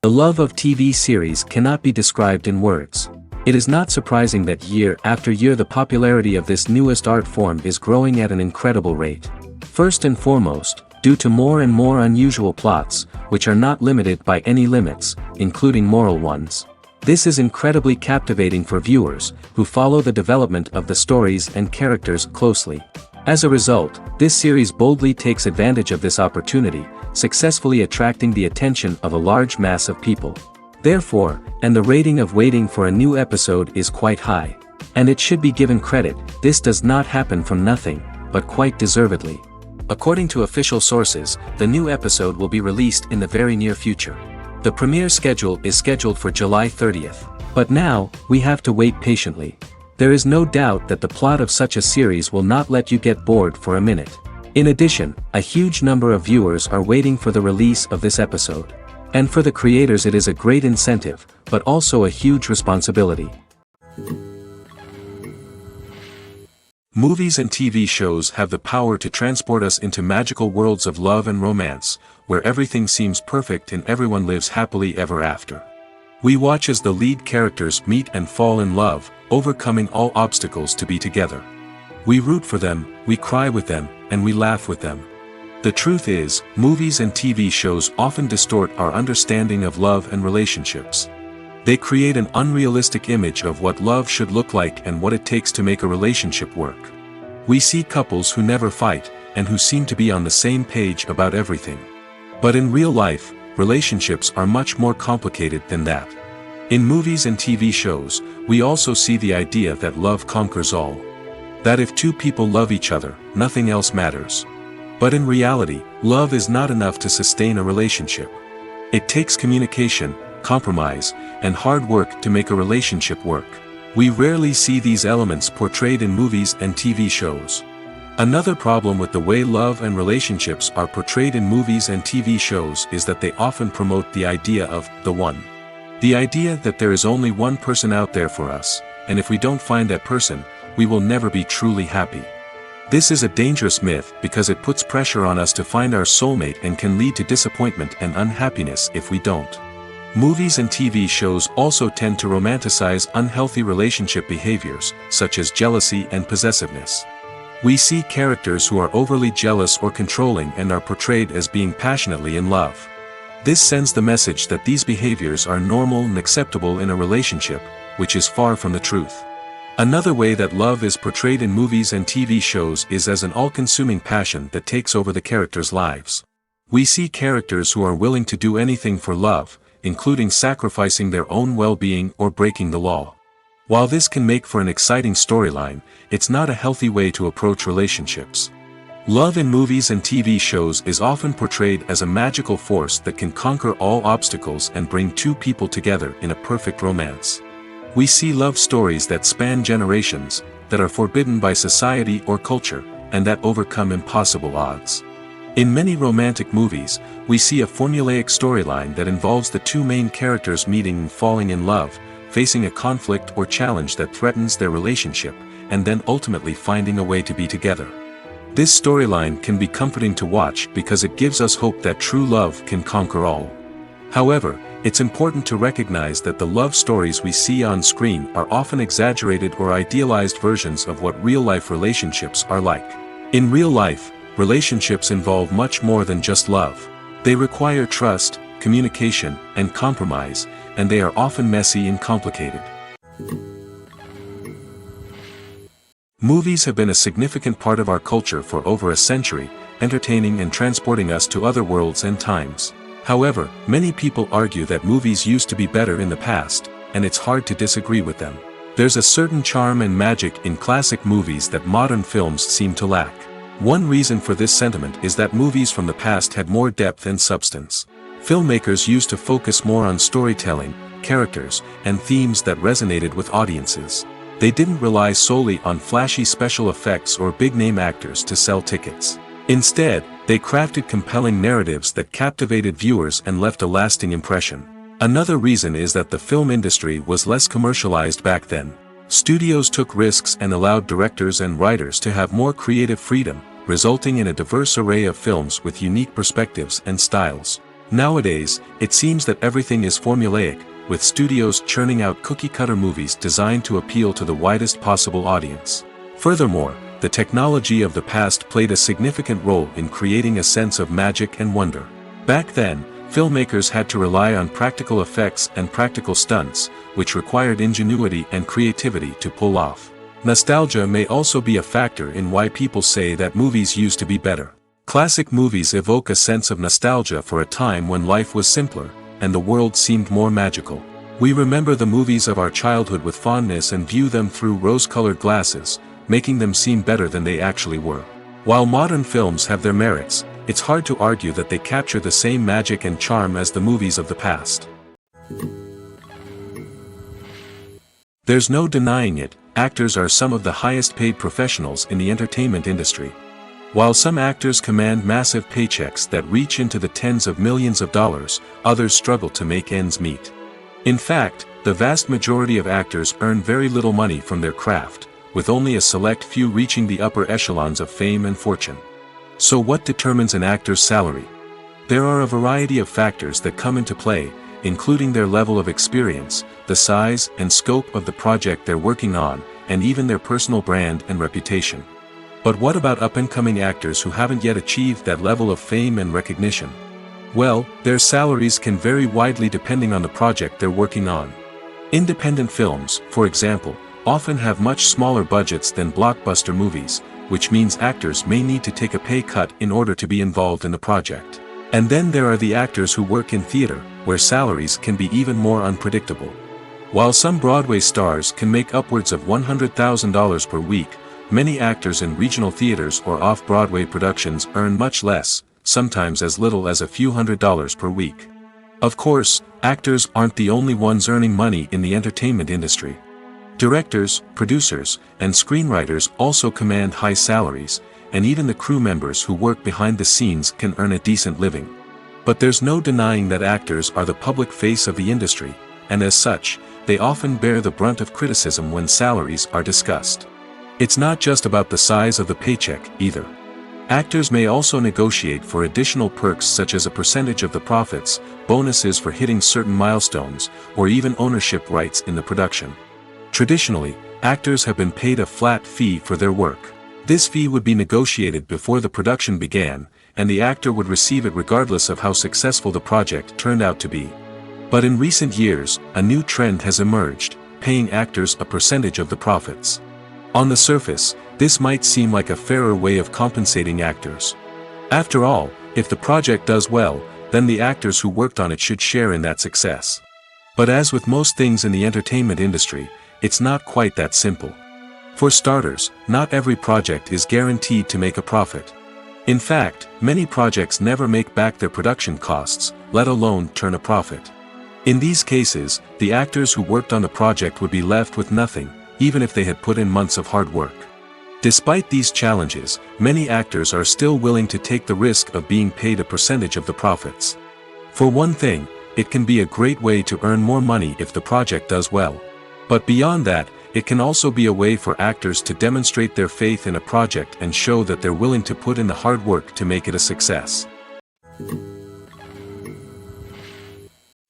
The love of TV series cannot be described in words. It is not surprising that year after year the popularity of this newest art form is growing at an incredible rate. First and foremost, due to more and more unusual plots, which are not limited by any limits, including moral ones. This is incredibly captivating for viewers, who follow the development of the stories and characters closely. As a result, this series boldly takes advantage of this opportunity, successfully attracting the attention of a large mass of people. Therefore, and the rating of waiting for a new episode is quite high. And it should be given credit, this does not happen from nothing, but quite deservedly. According to official sources, the new episode will be released in the very near future. The premiere schedule is scheduled for July 30th. But now, we have to wait patiently. There is no doubt that the plot of such a series will not let you get bored for a minute. In addition, a huge number of viewers are waiting for the release of this episode. And for the creators it is a great incentive, but also a huge responsibility. Movies and TV shows have the power to transport us into magical worlds of love and romance, where everything seems perfect and everyone lives happily ever after. We watch as the lead characters meet and fall in love, overcoming all obstacles to be together. We root for them, we cry with them, and we laugh with them. The truth is, movies and TV shows often distort our understanding of love and relationships. They create an unrealistic image of what love should look like and what it takes to make a relationship work. We see couples who never fight, and who seem to be on the same page about everything. But in real life, relationships are much more complicated than that. In movies and TV shows, we also see the idea that love conquers all. That if two people love each other, nothing else matters. But in reality, love is not enough to sustain a relationship. It takes communication, compromise, and hard work to make a relationship work. We rarely see these elements portrayed in movies and TV shows. Another problem with the way love and relationships are portrayed in movies and TV shows is that they often promote the idea of the one. The idea that there is only one person out there for us, and if we don't find that person, we will never be truly happy. This is a dangerous myth because it puts pressure on us to find our soulmate and can lead to disappointment and unhappiness if we don't. Movies and TV shows also tend to romanticize unhealthy relationship behaviors, such as jealousy and possessiveness. We see characters who are overly jealous or controlling and are portrayed as being passionately in love. This sends the message that these behaviors are normal and acceptable in a relationship, which is far from the truth. Another way that love is portrayed in movies and TV shows is as an all-consuming passion that takes over the characters' lives. We see characters who are willing to do anything for love, including sacrificing their own well-being or breaking the law. While this can make for an exciting storyline, it's not a healthy way to approach relationships. Love in movies and TV shows is often portrayed as a magical force that can conquer all obstacles and bring two people together in a perfect romance. We see love stories that span generations, that are forbidden by society or culture, and that overcome impossible odds. In many romantic movies, we see a formulaic storyline that involves the two main characters meeting and falling in love, facing a conflict or challenge that threatens their relationship, and then ultimately finding a way to be together. This storyline can be comforting to watch because it gives us hope that true love can conquer all. However, it's important to recognize that the love stories we see on screen are often exaggerated or idealized versions of what real-life relationships are like. In real life, relationships involve much more than just love. They require trust, communication, and compromise, and they are often messy and complicated. Movies have been a significant part of our culture for over a century, entertaining and transporting us to other worlds and times. However, many people argue that movies used to be better in the past, and it's hard to disagree with them. There's a certain charm and magic in classic movies that modern films seem to lack. One reason for this sentiment is that movies from the past had more depth and substance. Filmmakers used to focus more on storytelling, characters, and themes that resonated with audiences. They didn't rely solely on flashy special effects or big-name actors to sell tickets. Instead, they crafted compelling narratives that captivated viewers and left a lasting impression. Another reason is that the film industry was less commercialized back then. Studios took risks and allowed directors and writers to have more creative freedom, resulting in a diverse array of films with unique perspectives and styles. Nowadays, it seems that everything is formulaic, with studios churning out cookie-cutter movies designed to appeal to the widest possible audience. Furthermore, the technology of the past played a significant role in creating a sense of magic and wonder. Back then, filmmakers had to rely on practical effects and practical stunts, which required ingenuity and creativity to pull off. Nostalgia may also be a factor in why people say that movies used to be better. Classic movies evoke a sense of nostalgia for a time when life was simpler, and the world seemed more magical. We remember the movies of our childhood with fondness and view them through rose-colored glasses, making them seem better than they actually were. While modern films have their merits, it's hard to argue that they capture the same magic and charm as the movies of the past. There's no denying it, actors are some of the highest-paid professionals in the entertainment industry. While some actors command massive paychecks that reach into the tens of millions of dollars, others struggle to make ends meet. In fact, the vast majority of actors earn very little money from their craft, with only a select few reaching the upper echelons of fame and fortune. So what determines an actor's salary? There are a variety of factors that come into play, including their level of experience, the size and scope of the project they're working on, and even their personal brand and reputation. But what about up-and-coming actors who haven't yet achieved that level of fame and recognition? Well, their salaries can vary widely depending on the project they're working on. Independent films, for example, often have much smaller budgets than blockbuster movies, which means actors may need to take a pay cut in order to be involved in the project. And then there are the actors who work in theater, where salaries can be even more unpredictable. While some Broadway stars can make upwards of $100,000 per week, many actors in regional theaters or off-Broadway productions earn much less, sometimes as little as a few $100s per week. Of course, actors aren't the only ones earning money in the entertainment industry. Directors, producers, and screenwriters also command high salaries, and even the crew members who work behind the scenes can earn a decent living. But there's no denying that actors are the public face of the industry, and as such, they often bear the brunt of criticism when salaries are discussed. It's not just about the size of the paycheck, either. Actors may also negotiate for additional perks such as a percentage of the profits, bonuses for hitting certain milestones, or even ownership rights in the production. Traditionally, actors have been paid a flat fee for their work. This fee would be negotiated before the production began, and the actor would receive it regardless of how successful the project turned out to be. But in recent years, a new trend has emerged, paying actors a percentage of the profits. On the surface, this might seem like a fairer way of compensating actors. After all, if the project does well, then the actors who worked on it should share in that success. But as with most things in the entertainment industry, it's not quite that simple. For starters, not every project is guaranteed to make a profit. In fact, many projects never make back their production costs, let alone turn a profit. In these cases, the actors who worked on the project would be left with nothing, even if they had put in months of hard work. Despite these challenges, many actors are still willing to take the risk of being paid a percentage of the profits. For one thing, it can be a great way to earn more money if the project does well. But beyond that, it can also be a way for actors to demonstrate their faith in a project and show that they're willing to put in the hard work to make it a success.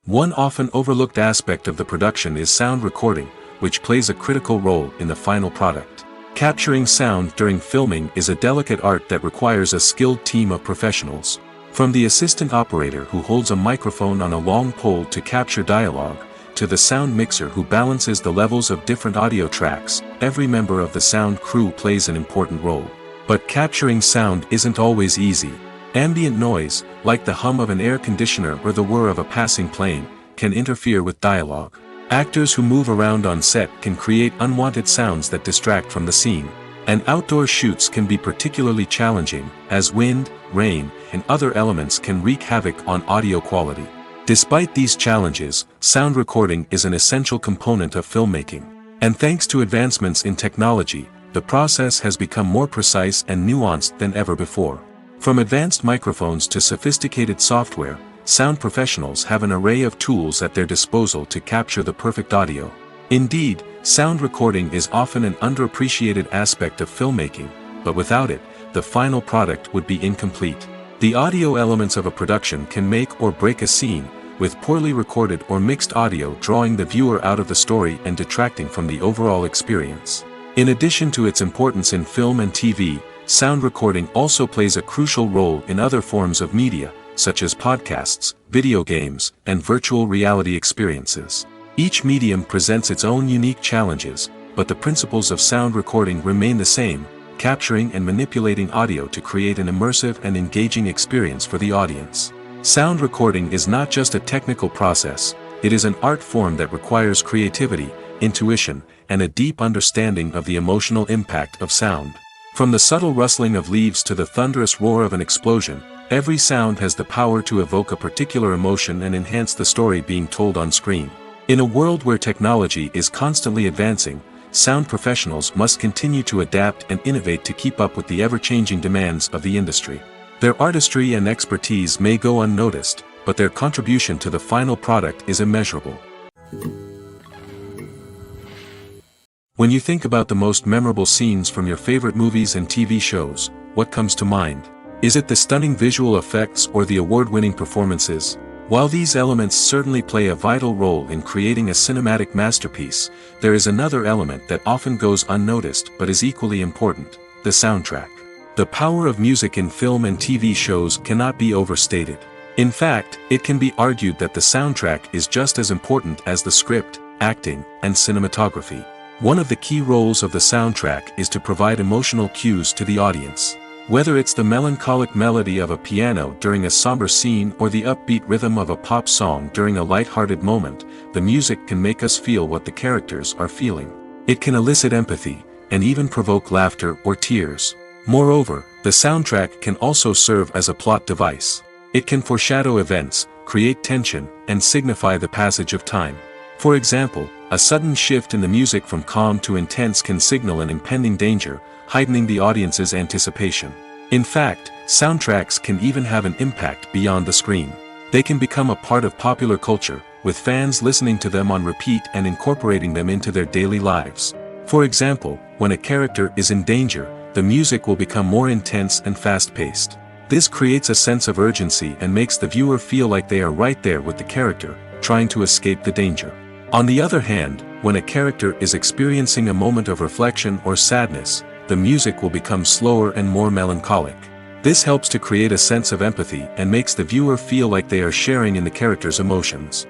One often overlooked aspect of the production is sound recording, which plays a critical role in the final product. Capturing sound during filming is a delicate art that requires a skilled team of professionals. From the assistant operator who holds a microphone on a long pole to capture dialogue, to the sound mixer who balances the levels of different audio tracks, every member of the sound crew plays an important role. But capturing sound isn't always easy. Ambient noise, like the hum of an air conditioner or the whir of a passing plane, can interfere with dialogue. Actors who move around on set can create unwanted sounds that distract from the scene. And outdoor shoots can be particularly challenging, as wind, rain, and other elements can wreak havoc on audio quality. Despite these challenges, sound recording is an essential component of filmmaking. And thanks to advancements in technology, the process has become more precise and nuanced than ever before. From advanced microphones to sophisticated software, sound professionals have an array of tools at their disposal to capture the perfect audio. Indeed, sound recording is often an underappreciated aspect of filmmaking, but without it, the final product would be incomplete. The audio elements of a production can make or break a scene, with poorly recorded or mixed audio drawing the viewer out of the story and detracting from the overall experience. In addition to its importance in film and TV, sound recording also plays a crucial role in other forms of media, such as podcasts, video games, and virtual reality experiences. Each medium presents its own unique challenges, but the principles of sound recording remain the same, capturing and manipulating audio to create an immersive and engaging experience for the audience. Sound recording is not just a technical process, it is an art form that requires creativity, intuition, and a deep understanding of the emotional impact of sound. From the subtle rustling of leaves to the thunderous roar of an explosion, every sound has the power to evoke a particular emotion and enhance the story being told on screen. In a world where technology is constantly advancing, sound professionals must continue to adapt and innovate to keep up with the ever-changing demands of the industry. Their artistry and expertise may go unnoticed, but their contribution to the final product is immeasurable. When you think about the most memorable scenes from your favorite movies and TV shows, what comes to mind? Is it the stunning visual effects or the award-winning performances? While these elements certainly play a vital role in creating a cinematic masterpiece, there is another element that often goes unnoticed but is equally important: the soundtrack. The power of music in film and TV shows cannot be overstated. In fact, it can be argued that the soundtrack is just as important as the script, acting, and cinematography. One of the key roles of the soundtrack is to provide emotional cues to the audience. Whether it's the melancholic melody of a piano during a somber scene or the upbeat rhythm of a pop song during a light-hearted moment, the music can make us feel what the characters are feeling. It can elicit empathy, and even provoke laughter or tears. Moreover, the soundtrack can also serve as a plot device. It can foreshadow events, create tension, and signify the passage of time. For example, a sudden shift in the music from calm to intense can signal an impending danger, heightening the audience's anticipation. In fact, soundtracks can even have an impact beyond the screen. They can become a part of popular culture, with fans listening to them on repeat and incorporating them into their daily lives. For example, when a character is in danger, the music will become more intense and fast-paced. This creates a sense of urgency and makes the viewer feel like they are right there with the character, trying to escape the danger. On the other hand, when a character is experiencing a moment of reflection or sadness, the music will become slower and more melancholic. This helps to create a sense of empathy and makes the viewer feel like they are sharing in the character's emotions.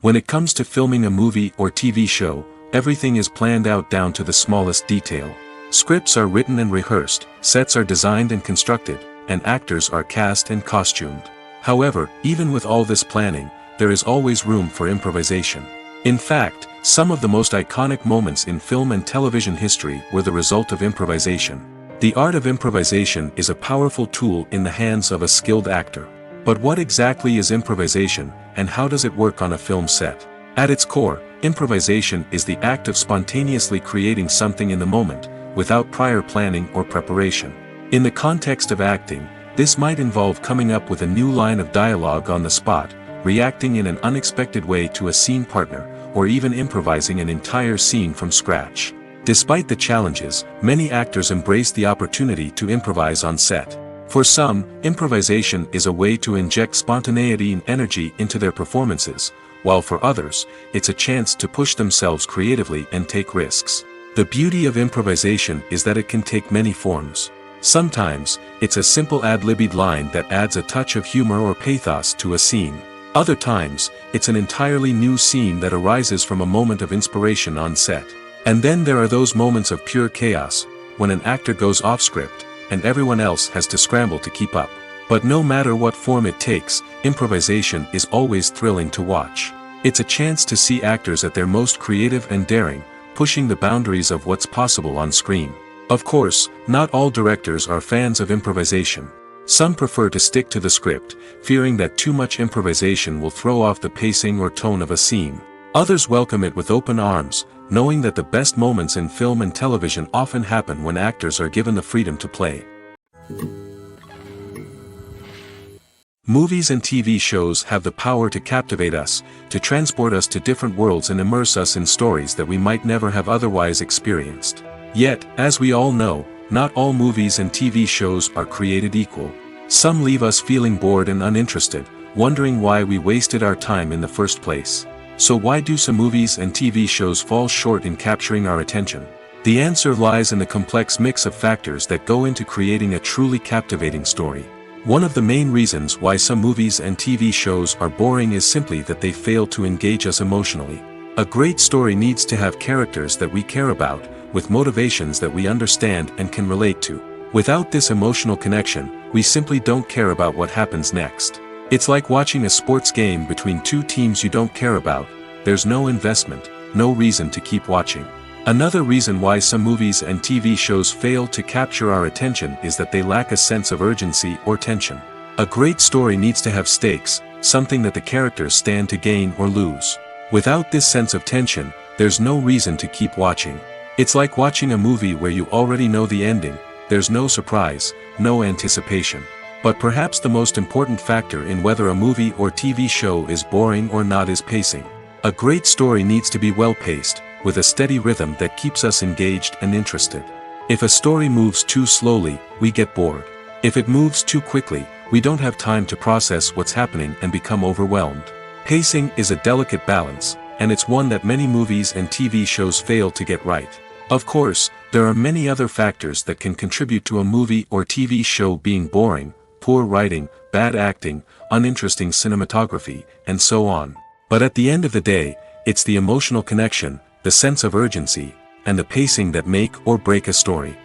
When it comes to filming a movie or TV show, everything is planned out down to the smallest detail. Scripts are written and rehearsed, sets are designed and constructed, and actors are cast and costumed. However, even with all this planning, there is always room for improvisation. In fact, some of the most iconic moments in film and television history were the result of improvisation. The art of improvisation is a powerful tool in the hands of a skilled actor. But what exactly is improvisation, and how does it work on a film set? At its core, improvisation is the act of spontaneously creating something in the moment, without prior planning or preparation. In the context of acting, this might involve coming up with a new line of dialogue on the spot, reacting in an unexpected way to a scene partner, or even improvising an entire scene from scratch. Despite the challenges, many actors embrace the opportunity to improvise on set. For some, improvisation is a way to inject spontaneity and energy into their performances, while for others, it's a chance to push themselves creatively and take risks. The beauty of improvisation is that it can take many forms. Sometimes, it's a simple ad-libbed line that adds a touch of humor or pathos to a scene. Other times, it's an entirely new scene that arises from a moment of inspiration on set. And then there are those moments of pure chaos, when an actor goes off script, and everyone else has to scramble to keep up. But no matter what form it takes, improvisation is always thrilling to watch. It's a chance to see actors at their most creative and daring, pushing the boundaries of what's possible on screen. Of course, not all directors are fans of improvisation. Some prefer to stick to the script, fearing that too much improvisation will throw off the pacing or tone of a scene. Others welcome it with open arms, knowing that the best moments in film and television often happen when actors are given the freedom to play. Movies and TV shows have the power to captivate us, to transport us to different worlds and immerse us in stories that we might never have otherwise experienced. Yet, as we all know, not all movies and TV shows are created equal. Some leave us feeling bored and uninterested, wondering why we wasted our time in the first place. So why do some movies and TV shows fall short in capturing our attention? The answer lies in the complex mix of factors that go into creating a truly captivating story. One of the main reasons why some movies and TV shows are boring is simply that they fail to engage us emotionally. A great story needs to have characters that we care about, with motivations that we understand and can relate to. Without this emotional connection, we simply don't care about what happens next. It's like watching a sports game between two teams you don't care about. There's no investment, no reason to keep watching. Another reason why some movies and TV shows fail to capture our attention is that they lack a sense of urgency or tension. A great story needs to have stakes, something that the characters stand to gain or lose. Without this sense of tension, there's no reason to keep watching. It's like watching a movie where you already know the ending. There's no surprise, no anticipation. But perhaps the most important factor in whether a movie or TV show is boring or not is pacing. A great story needs to be well-paced, with a steady rhythm that keeps us engaged and interested. If a story moves too slowly, we get bored. If it moves too quickly, we don't have time to process what's happening and become overwhelmed. Pacing is a delicate balance, and it's one that many movies and TV shows fail to get right. Of course, there are many other factors that can contribute to a movie or TV show being boring: poor writing, bad acting, uninteresting cinematography, and so on. But at the end of the day, it's the emotional connection, the sense of urgency, and the pacing that make or break a story.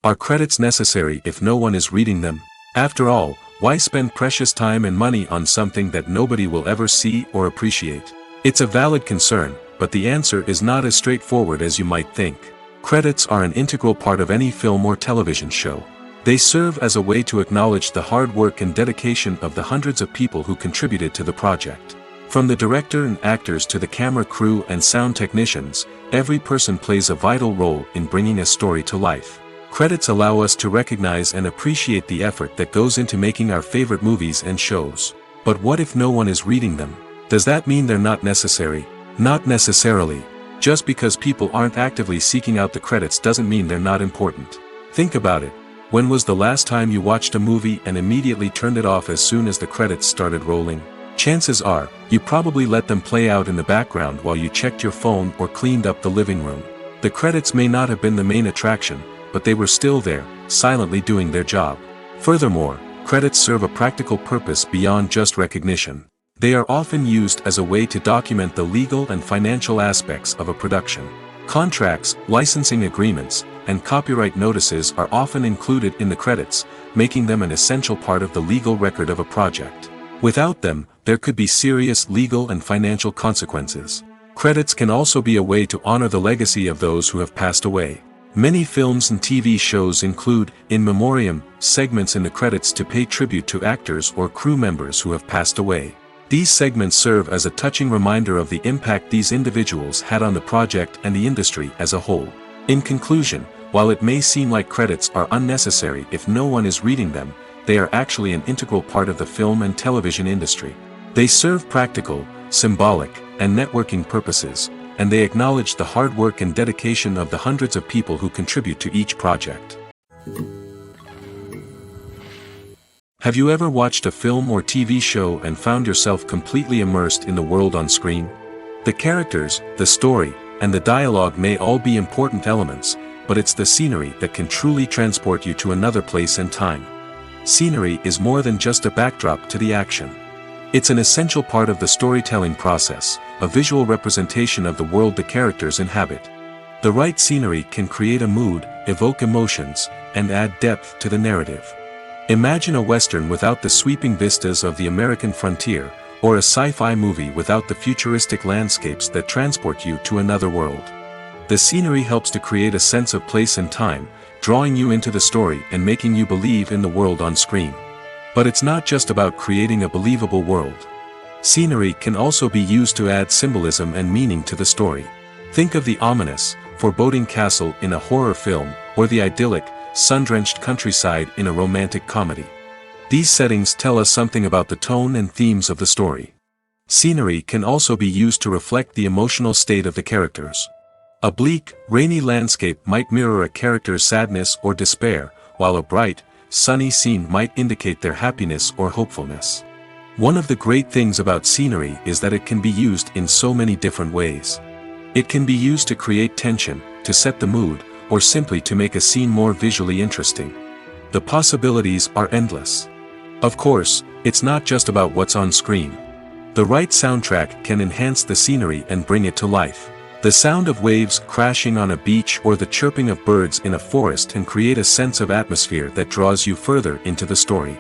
Are credits necessary if no one is reading them? After all, why spend precious time and money on something that nobody will ever see or appreciate? It's a valid concern, but the answer is not as straightforward as you might think. Credits are an integral part of any film or television show. They serve as a way to acknowledge the hard work and dedication of the hundreds of people who contributed to the project. From the director and actors to the camera crew and sound technicians, every person plays a vital role in bringing a story to life. Credits allow us to recognize and appreciate the effort that goes into making our favorite movies and shows. But what if no one is reading them? Does that mean they're not necessary? Not necessarily. Just because people aren't actively seeking out the credits doesn't mean they're not important. Think about it. When was the last time you watched a movie and immediately turned it off as soon as the credits started rolling? Chances are, you probably let them play out in the background while you checked your phone or cleaned up the living room. The credits may not have been the main attraction, but they were still there, silently doing their job. Furthermore, credits serve a practical purpose beyond just recognition. They are often used as a way to document the legal and financial aspects of a production. Contracts, licensing agreements, and copyright notices are often included in the credits, making them an essential part of the legal record of a project. Without them, there could be serious legal and financial consequences. Credits can also be a way to honor the legacy of those who have passed away. Many films and TV shows include, in memoriam, segments in the credits to pay tribute to actors or crew members who have passed away. These segments serve as a touching reminder of the impact these individuals had on the project and the industry as a whole. In conclusion, while it may seem like credits are unnecessary if no one is reading them, they are actually an integral part of the film and television industry. They serve practical, symbolic, and networking purposes, and they acknowledge the hard work and dedication of the hundreds of people who contribute to each project. Have you ever watched a film or TV show and found yourself completely immersed in the world on screen? The characters, the story, and the dialogue may all be important elements, but it's the scenery that can truly transport you to another place and time. Scenery is more than just a backdrop to the action. It's an essential part of the storytelling process, a visual representation of the world the characters inhabit. The right scenery can create a mood, evoke emotions, and add depth to the narrative. Imagine a Western without the sweeping vistas of the American frontier, or a sci-fi movie without the futuristic landscapes that transport you to another world. The scenery helps to create a sense of place and time, drawing you into the story and making you believe in the world on screen. But it's not just about creating a believable world. Scenery can also be used to add symbolism and meaning to the story. Think of the ominous, foreboding castle in a horror film, or the idyllic, sun-drenched countryside in a romantic comedy. These settings tell us something about the tone and themes of the story. Scenery can also be used to reflect the emotional state of the characters. A bleak, rainy landscape might mirror a character's sadness or despair, while a bright, sunny scene might indicate their happiness or hopefulness. One of the great things about scenery is that it can be used in so many different ways. It can be used to create tension, to set the mood, or simply to make a scene more visually interesting. The possibilities are endless. Of course, it's not just about what's on screen. The right soundtrack can enhance the scenery and bring it to life. The sound of waves crashing on a beach or the chirping of birds in a forest can create a sense of atmosphere that draws you further into the story.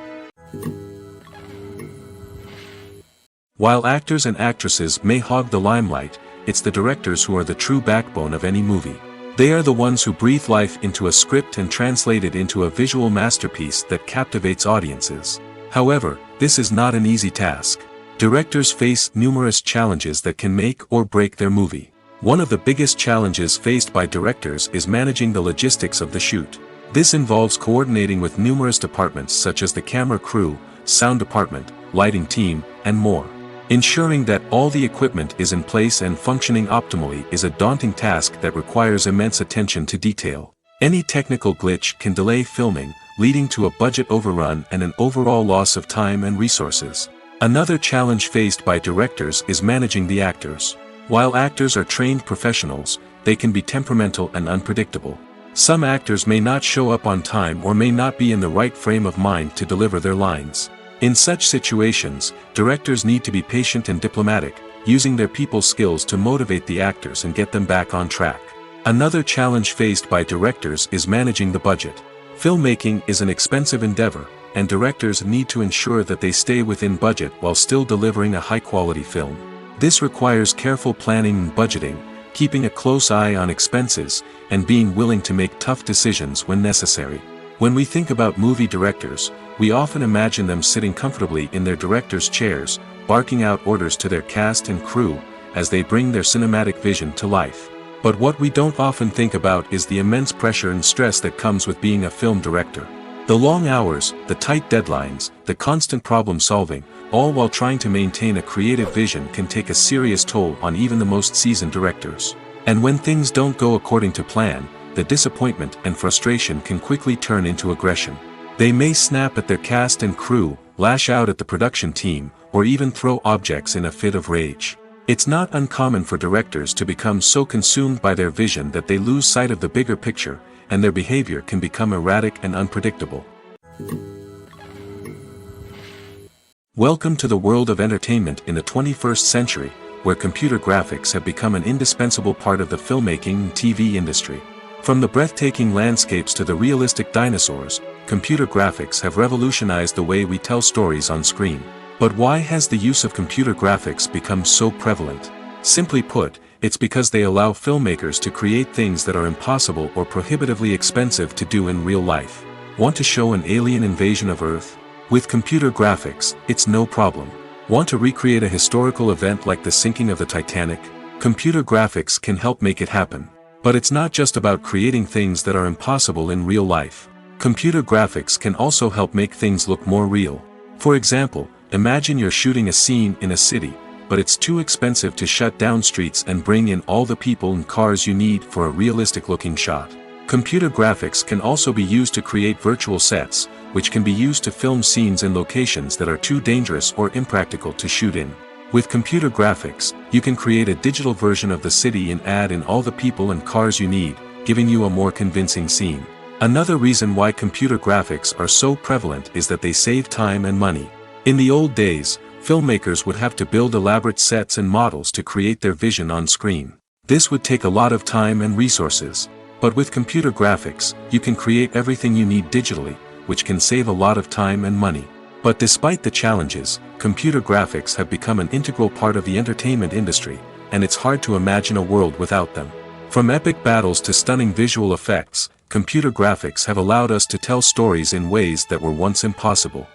While actors and actresses may hog the limelight, it's the directors who are the true backbone of any movie. They are the ones who breathe life into a script and translate it into a visual masterpiece that captivates audiences. However, this is not an easy task. Directors face numerous challenges that can make or break their movie. One of the biggest challenges faced by directors is managing the logistics of the shoot. This involves coordinating with numerous departments such as the camera crew, sound department, lighting team, and more. Ensuring that all the equipment is in place and functioning optimally is a daunting task that requires immense attention to detail. Any technical glitch can delay filming, leading to a budget overrun and an overall loss of time and resources. Another challenge faced by directors is managing the actors. While actors are trained professionals, they can be temperamental and unpredictable. Some actors may not show up on time or may not be in the right frame of mind to deliver their lines. In such situations, directors need to be patient and diplomatic, using their people skills to motivate the actors and get them back on track. Another challenge faced by directors is managing the budget. Filmmaking is an expensive endeavor, and directors need to ensure that they stay within budget while still delivering a high-quality film. This requires careful planning and budgeting, keeping a close eye on expenses, and being willing to make tough decisions when necessary. When we think about movie directors, we often imagine them sitting comfortably in their director's chairs, barking out orders to their cast and crew, as they bring their cinematic vision to life. But what we don't often think about is the immense pressure and stress that comes with being a film director. The long hours, the tight deadlines, the constant problem solving, all while trying to maintain a creative vision can take a serious toll on even the most seasoned directors. And when things don't go according to plan, the disappointment and frustration can quickly turn into aggression. They may snap at their cast and crew, lash out at the production team, or even throw objects in a fit of rage. It's not uncommon for directors to become so consumed by their vision that they lose sight of the bigger picture, and their behavior can become erratic and unpredictable. Welcome to the world of entertainment in the 21st century, where computer graphics have become an indispensable part of the filmmaking and TV industry. From the breathtaking landscapes to the realistic dinosaurs, computer graphics have revolutionized the way we tell stories on screen. But why has the use of computer graphics become so prevalent? Simply put, it's because they allow filmmakers to create things that are impossible or prohibitively expensive to do in real life. Want to show an alien invasion of Earth? With computer graphics, it's no problem. Want to recreate a historical event like the sinking of the Titanic? Computer graphics can help make it happen. But it's not just about creating things that are impossible in real life. Computer graphics can also help make things look more real. For example, imagine you're shooting a scene in a city, but it's too expensive to shut down streets and bring in all the people and cars you need for a realistic-looking shot. Computer graphics can also be used to create virtual sets, which can be used to film scenes in locations that are too dangerous or impractical to shoot in. With computer graphics, you can create a digital version of the city and add in all the people and cars you need, giving you a more convincing scene. Another reason why computer graphics are so prevalent is that they save time and money. In the old days, filmmakers would have to build elaborate sets and models to create their vision on screen. This would take a lot of time and resources. But with computer graphics, you can create everything you need digitally, which can save a lot of time and money. But despite the challenges, computer graphics have become an integral part of the entertainment industry, and it's hard to imagine a world without them. From epic battles to stunning visual effects, computer graphics have allowed us to tell stories in ways that were once impossible.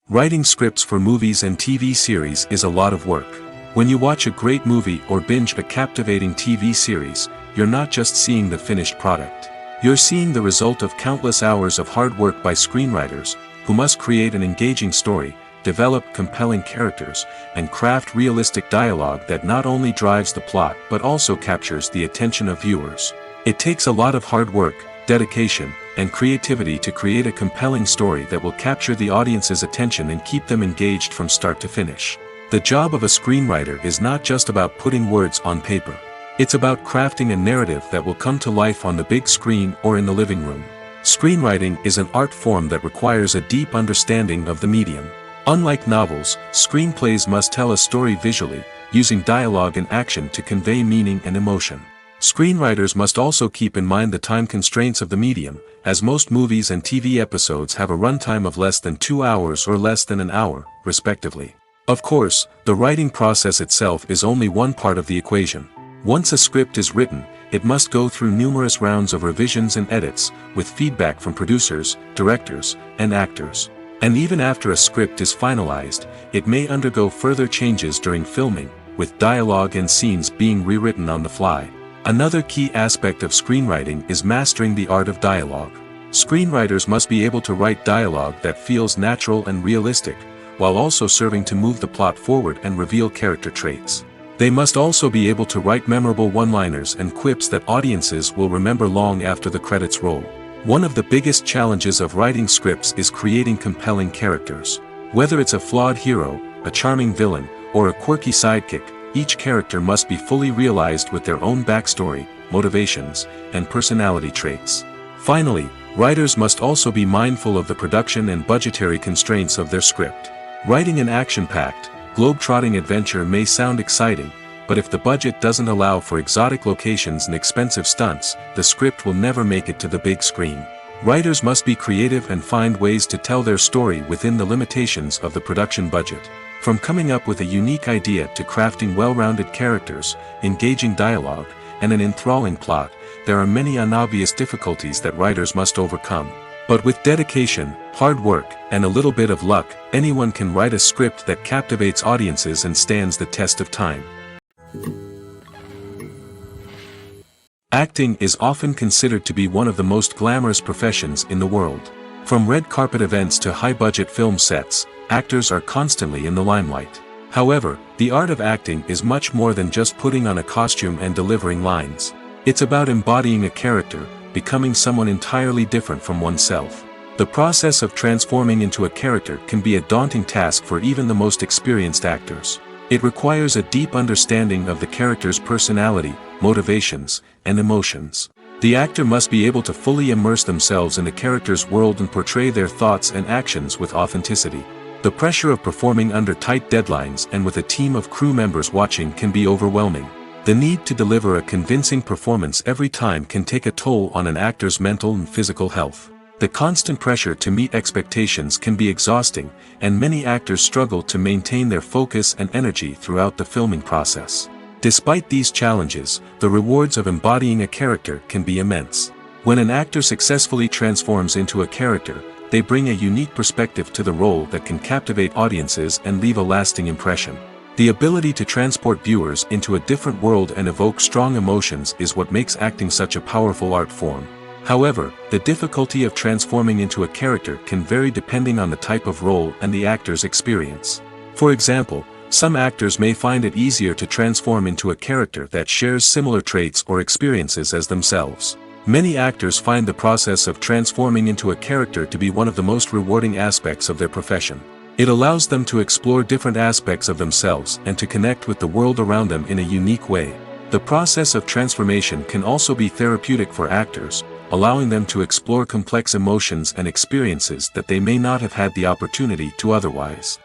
Writing scripts for movies and TV series is a lot of work. When you watch a great movie or binge a captivating TV series, you're not just seeing the finished product. You're seeing the result of countless hours of hard work by screenwriters, who must create an engaging story, develop compelling characters, and craft realistic dialogue that not only drives the plot but also captures the attention of viewers. It takes a lot of hard work, dedication, and creativity to create a compelling story that will capture the audience's attention and keep them engaged from start to finish. The job of a screenwriter is not just about putting words on paper. It's about crafting a narrative that will come to life on the big screen or in the living room. Screenwriting is an art form that requires a deep understanding of the medium. Unlike novels, screenplays must tell a story visually, using dialogue and action to convey meaning and emotion. Screenwriters must also keep in mind the time constraints of the medium, as most movies and TV episodes have a runtime of less than 2 hours or less than an hour, respectively. Of course, the writing process itself is only one part of the equation. Once a script is written, it must go through numerous rounds of revisions and edits, with feedback from producers, directors, and actors. And even after a script is finalized, it may undergo further changes during filming, with dialogue and scenes being rewritten on the fly. Another key aspect of screenwriting is mastering the art of dialogue. Screenwriters must be able to write dialogue that feels natural and realistic, while also serving to move the plot forward and reveal character traits. They must also be able to write memorable one-liners and quips that audiences will remember long after the credits roll. One of the biggest challenges of writing scripts is creating compelling characters. Whether it's a flawed hero, a charming villain, or a quirky sidekick, each character must be fully realized with their own backstory, motivations, and personality traits. Finally, writers must also be mindful of the production and budgetary constraints of their script. Writing an action-packed, globe-trotting adventure may sound exciting, but if the budget doesn't allow for exotic locations and expensive stunts, the script will never make it to the big screen. Writers must be creative and find ways to tell their story within the limitations of the production budget. From coming up with a unique idea to crafting well-rounded characters, engaging dialogue, and an enthralling plot, there are many unobvious difficulties that writers must overcome. But with dedication, hard work, and a little bit of luck, anyone can write a script that captivates audiences and stands the test of time. Acting is often considered to be one of the most glamorous professions in the world. From red carpet events to high-budget film sets, actors are constantly in the limelight. However, the art of acting is much more than just putting on a costume and delivering lines. It's about embodying a character, becoming someone entirely different from oneself. The process of transforming into a character can be a daunting task for even the most experienced actors. It requires a deep understanding of the character's personality, motivations, and emotions. The actor must be able to fully immerse themselves in the character's world and portray their thoughts and actions with authenticity. The pressure of performing under tight deadlines and with a team of crew members watching can be overwhelming. The need to deliver a convincing performance every time can take a toll on an actor's mental and physical health. The constant pressure to meet expectations can be exhausting, and many actors struggle to maintain their focus and energy throughout the filming process. Despite these challenges, the rewards of embodying a character can be immense. When an actor successfully transforms into a character, they bring a unique perspective to the role that can captivate audiences and leave a lasting impression. The ability to transport viewers into a different world and evoke strong emotions is what makes acting such a powerful art form. However, the difficulty of transforming into a character can vary depending on the type of role and the actor's experience. For example, some actors may find it easier to transform into a character that shares similar traits or experiences as themselves. Many actors find the process of transforming into a character to be one of the most rewarding aspects of their profession. It allows them to explore different aspects of themselves and to connect with the world around them in a unique way. The process of transformation can also be therapeutic for actors, allowing them to explore complex emotions and experiences that they may not have had the opportunity to otherwise.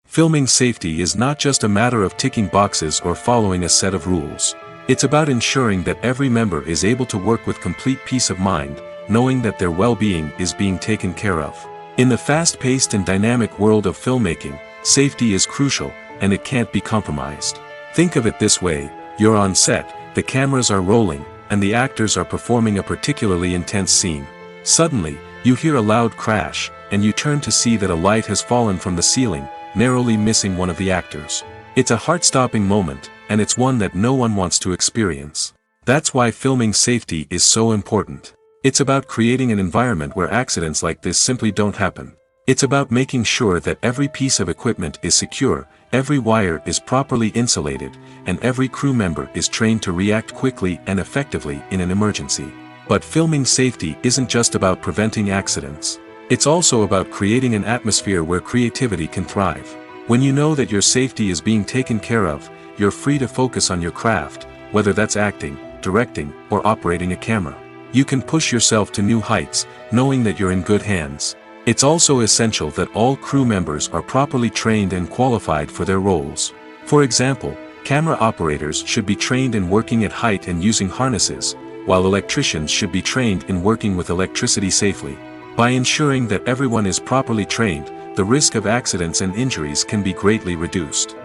Filming safety is not just a matter of ticking boxes or following a set of rules. It's about ensuring that every member is able to work with complete peace of mind, knowing that their well-being is being taken care of. In the fast-paced and dynamic world of filmmaking, safety is crucial, and it can't be compromised. Think of it this way: you're on set, the cameras are rolling, and the actors are performing a particularly intense scene. Suddenly, you hear a loud crash, and you turn to see that a light has fallen from the ceiling, narrowly missing one of the actors. It's a heart-stopping moment, and it's one that no one wants to experience. That's why filming safety is so important. It's about creating an environment where accidents like this simply don't happen. It's about making sure that every piece of equipment is secure, every wire is properly insulated, and every crew member is trained to react quickly and effectively in an emergency. But filming safety isn't just about preventing accidents. It's also about creating an atmosphere where creativity can thrive. When you know that your safety is being taken care of, you're free to focus on your craft, whether that's acting, directing, or operating a camera. You can push yourself to new heights, knowing that you're in good hands. It's also essential that all crew members are properly trained and qualified for their roles. For example, camera operators should be trained in working at height and using harnesses, while electricians should be trained in working with electricity safely. By ensuring that everyone is properly trained, the risk of accidents and injuries can be greatly reduced.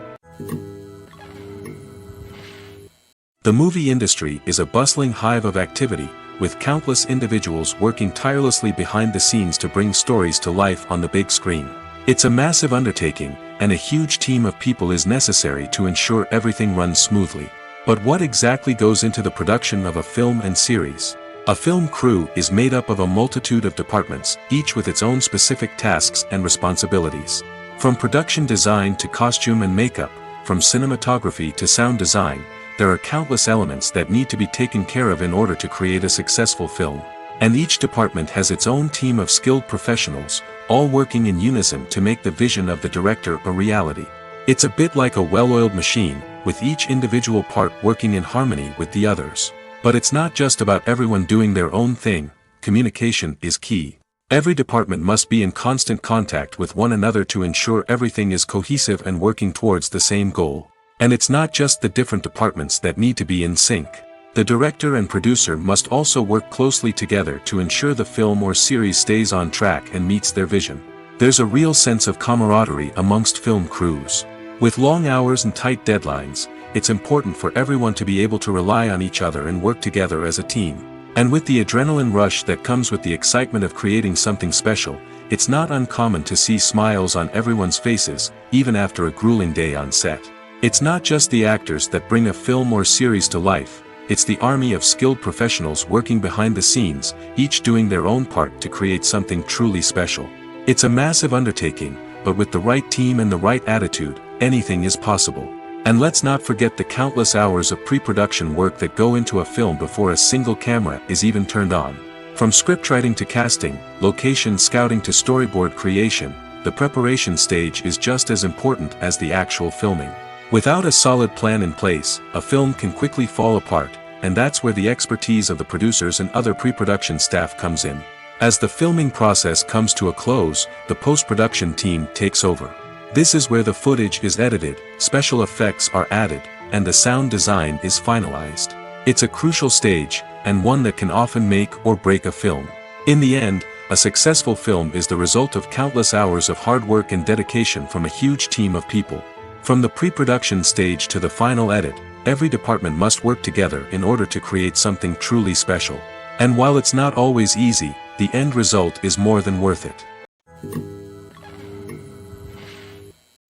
The movie industry is a bustling hive of activity, with countless individuals working tirelessly behind the scenes to bring stories to life on the big screen. It's a massive undertaking, and a huge team of people is necessary to ensure everything runs smoothly. But what exactly goes into the production of a film and series? A film crew is made up of a multitude of departments, each with its own specific tasks and responsibilities. From production design to costume and makeup, from cinematography to sound design, there are countless elements that need to be taken care of in order to create a successful film. And each department has its own team of skilled professionals, all working in unison to make the vision of the director a reality. It's a bit like a well-oiled machine, with each individual part working in harmony with the others. But it's not just about everyone doing their own thing. Communication is key. Every department must be in constant contact with one another to ensure everything is cohesive and working towards the same goal. And it's not just the different departments that need to be in sync. The director and producer must also work closely together to ensure the film or series stays on track and meets their vision. There's a real sense of camaraderie amongst film crews. With long hours and tight deadlines, it's important for everyone to be able to rely on each other and work together as a team. And with the adrenaline rush that comes with the excitement of creating something special, it's not uncommon to see smiles on everyone's faces, even after a grueling day on set. It's not just the actors that bring a film or series to life, it's the army of skilled professionals working behind the scenes, each doing their own part to create something truly special. It's a massive undertaking, but with the right team and the right attitude, anything is possible. And let's not forget the countless hours of pre-production work that go into a film before a single camera is even turned on. From scriptwriting to casting, location scouting to storyboard creation, the preparation stage is just as important as the actual filming. Without a solid plan in place, a film can quickly fall apart, and that's where the expertise of the producers and other pre-production staff comes in. As the filming process comes to a close, the post-production team takes over. This is where the footage is edited, special effects are added, and the sound design is finalized. It's a crucial stage, and one that can often make or break a film. In the end, a successful film is the result of countless hours of hard work and dedication from a huge team of people. From the pre-production stage to the final edit, every department must work together in order to create something truly special. And while it's not always easy, the end result is more than worth it.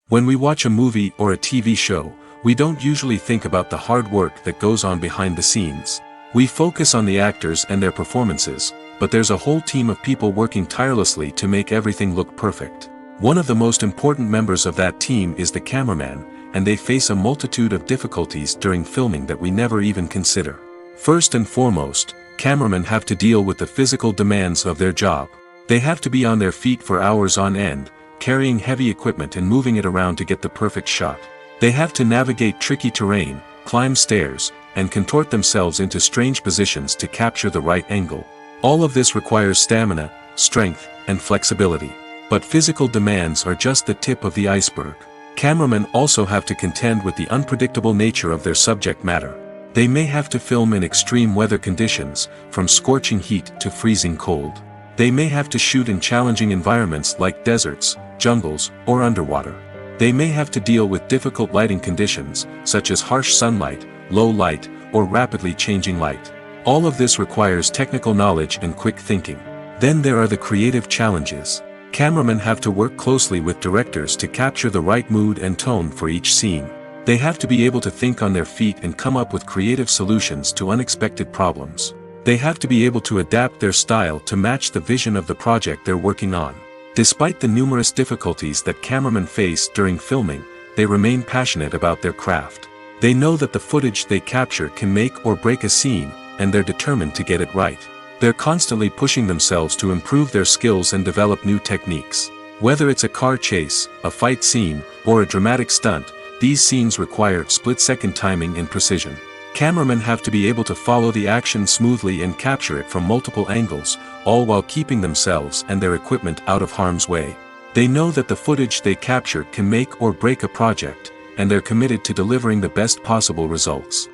When we watch a movie or a TV show, we don't usually think about the hard work that goes on behind the scenes. We focus on the actors and their performances, but there's a whole team of people working tirelessly to make everything look perfect. One of the most important members of that team is the cameraman, and they face a multitude of difficulties during filming that we never even consider. First and foremost, cameramen have to deal with the physical demands of their job. They have to be on their feet for hours on end, carrying heavy equipment and moving it around to get the perfect shot. They have to navigate tricky terrain, climb stairs, and contort themselves into strange positions to capture the right angle. All of this requires stamina, strength, and flexibility. But physical demands are just the tip of the iceberg. Cameramen also have to contend with the unpredictable nature of their subject matter. They may have to film in extreme weather conditions, from scorching heat to freezing cold. They may have to shoot in challenging environments like deserts, jungles, or underwater. They may have to deal with difficult lighting conditions, such as harsh sunlight, low light, or rapidly changing light. All of this requires technical knowledge and quick thinking. Then there are the creative challenges. Cameramen have to work closely with directors to capture the right mood and tone for each scene. They have to be able to think on their feet and come up with creative solutions to unexpected problems. They have to be able to adapt their style to match the vision of the project they're working on. Despite the numerous difficulties that cameramen face during filming, they remain passionate about their craft. They know that the footage they capture can make or break a scene, and they're determined to get it right. They're constantly pushing themselves to improve their skills and develop new techniques. Whether it's a car chase, a fight scene, or a dramatic stunt, these scenes require split-second timing and precision. Cameramen have to be able to follow the action smoothly and capture it from multiple angles, all while keeping themselves and their equipment out of harm's way. They know that the footage they capture can make or break a project, and they're committed to delivering the best possible results.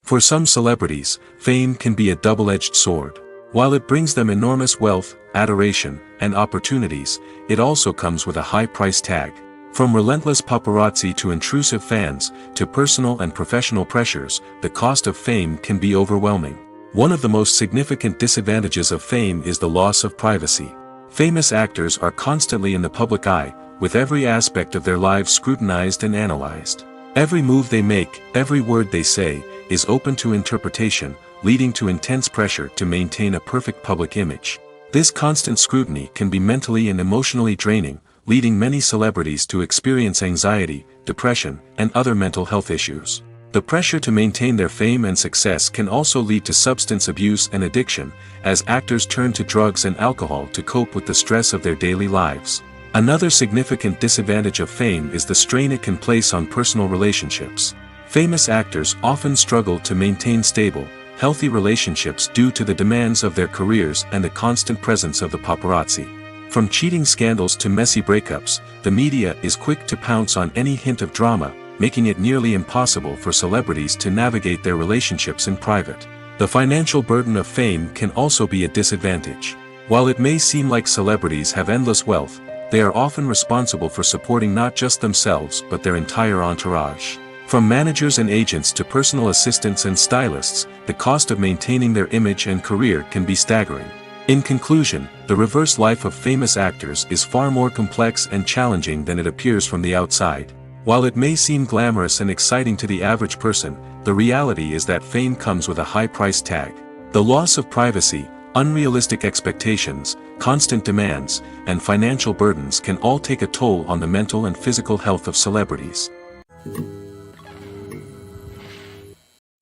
For some celebrities, fame can be a double-edged sword. While it brings them enormous wealth, adoration, and opportunities, it also comes with a high price tag. From relentless paparazzi to intrusive fans, to personal and professional pressures, the cost of fame can be overwhelming. One of the most significant disadvantages of fame is the loss of privacy. Famous actors are constantly in the public eye, with every aspect of their lives scrutinized and analyzed. Every move they make, every word they say, is open to interpretation, leading to intense pressure to maintain a perfect public image. This constant scrutiny can be mentally and emotionally draining, leading many celebrities to experience anxiety, depression, and other mental health issues. The pressure to maintain their fame and success can also lead to substance abuse and addiction, as actors turn to drugs and alcohol to cope with the stress of their daily lives. Another significant disadvantage of fame is the strain it can place on personal relationships. Famous actors often struggle to maintain stable, healthy relationships due to the demands of their careers and the constant presence of the paparazzi. From cheating scandals to messy breakups, the media is quick to pounce on any hint of drama, making it nearly impossible for celebrities to navigate their relationships in private. The financial burden of fame can also be a disadvantage. While it may seem like celebrities have endless wealth, they are often responsible for supporting not just themselves but their entire entourage. From managers and agents to personal assistants and stylists, the cost of maintaining their image and career can be staggering. In conclusion, the reverse life of famous actors is far more complex and challenging than it appears from the outside. While it may seem glamorous and exciting to the average person, the reality is that fame comes with a high price tag. The loss of privacy, unrealistic expectations, constant demands, and financial burdens can all take a toll on the mental and physical health of celebrities.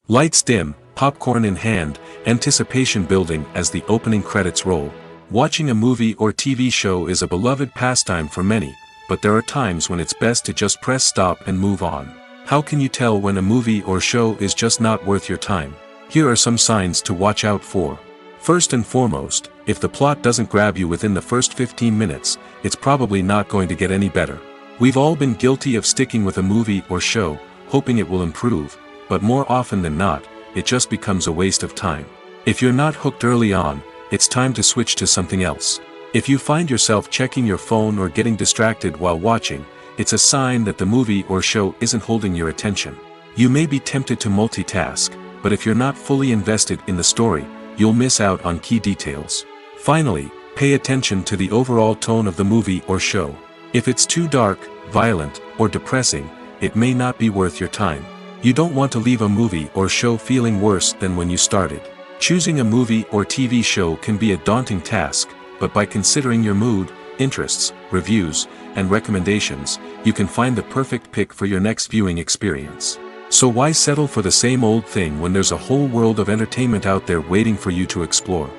Lights dim, popcorn in hand, anticipation building as the opening credits roll. Watching a movie or TV show is a beloved pastime for many, but there are times when it's best to just press stop and move on. How can you tell when a movie or show is just not worth your time? Here are some signs to watch out for. First and foremost, if the plot doesn't grab you within the first 15 minutes, it's probably not going to get any better. We've all been guilty of sticking with a movie or show, hoping it will improve, but more often than not, it just becomes a waste of time. If you're not hooked early on, it's time to switch to something else. If you find yourself checking your phone or getting distracted while watching, it's a sign that the movie or show isn't holding your attention. You may be tempted to multitask, but if you're not fully invested in the story, you'll miss out on key details. Finally, pay attention to the overall tone of the movie or show. If it's too dark, violent, or depressing, it may not be worth your time. You don't want to leave a movie or show feeling worse than when you started. Choosing a movie or TV show can be a daunting task, but by considering your mood, interests, reviews, and recommendations, you can find the perfect pick for your next viewing experience. So why settle for the same old thing when there's a whole world of entertainment out there waiting for you to explore?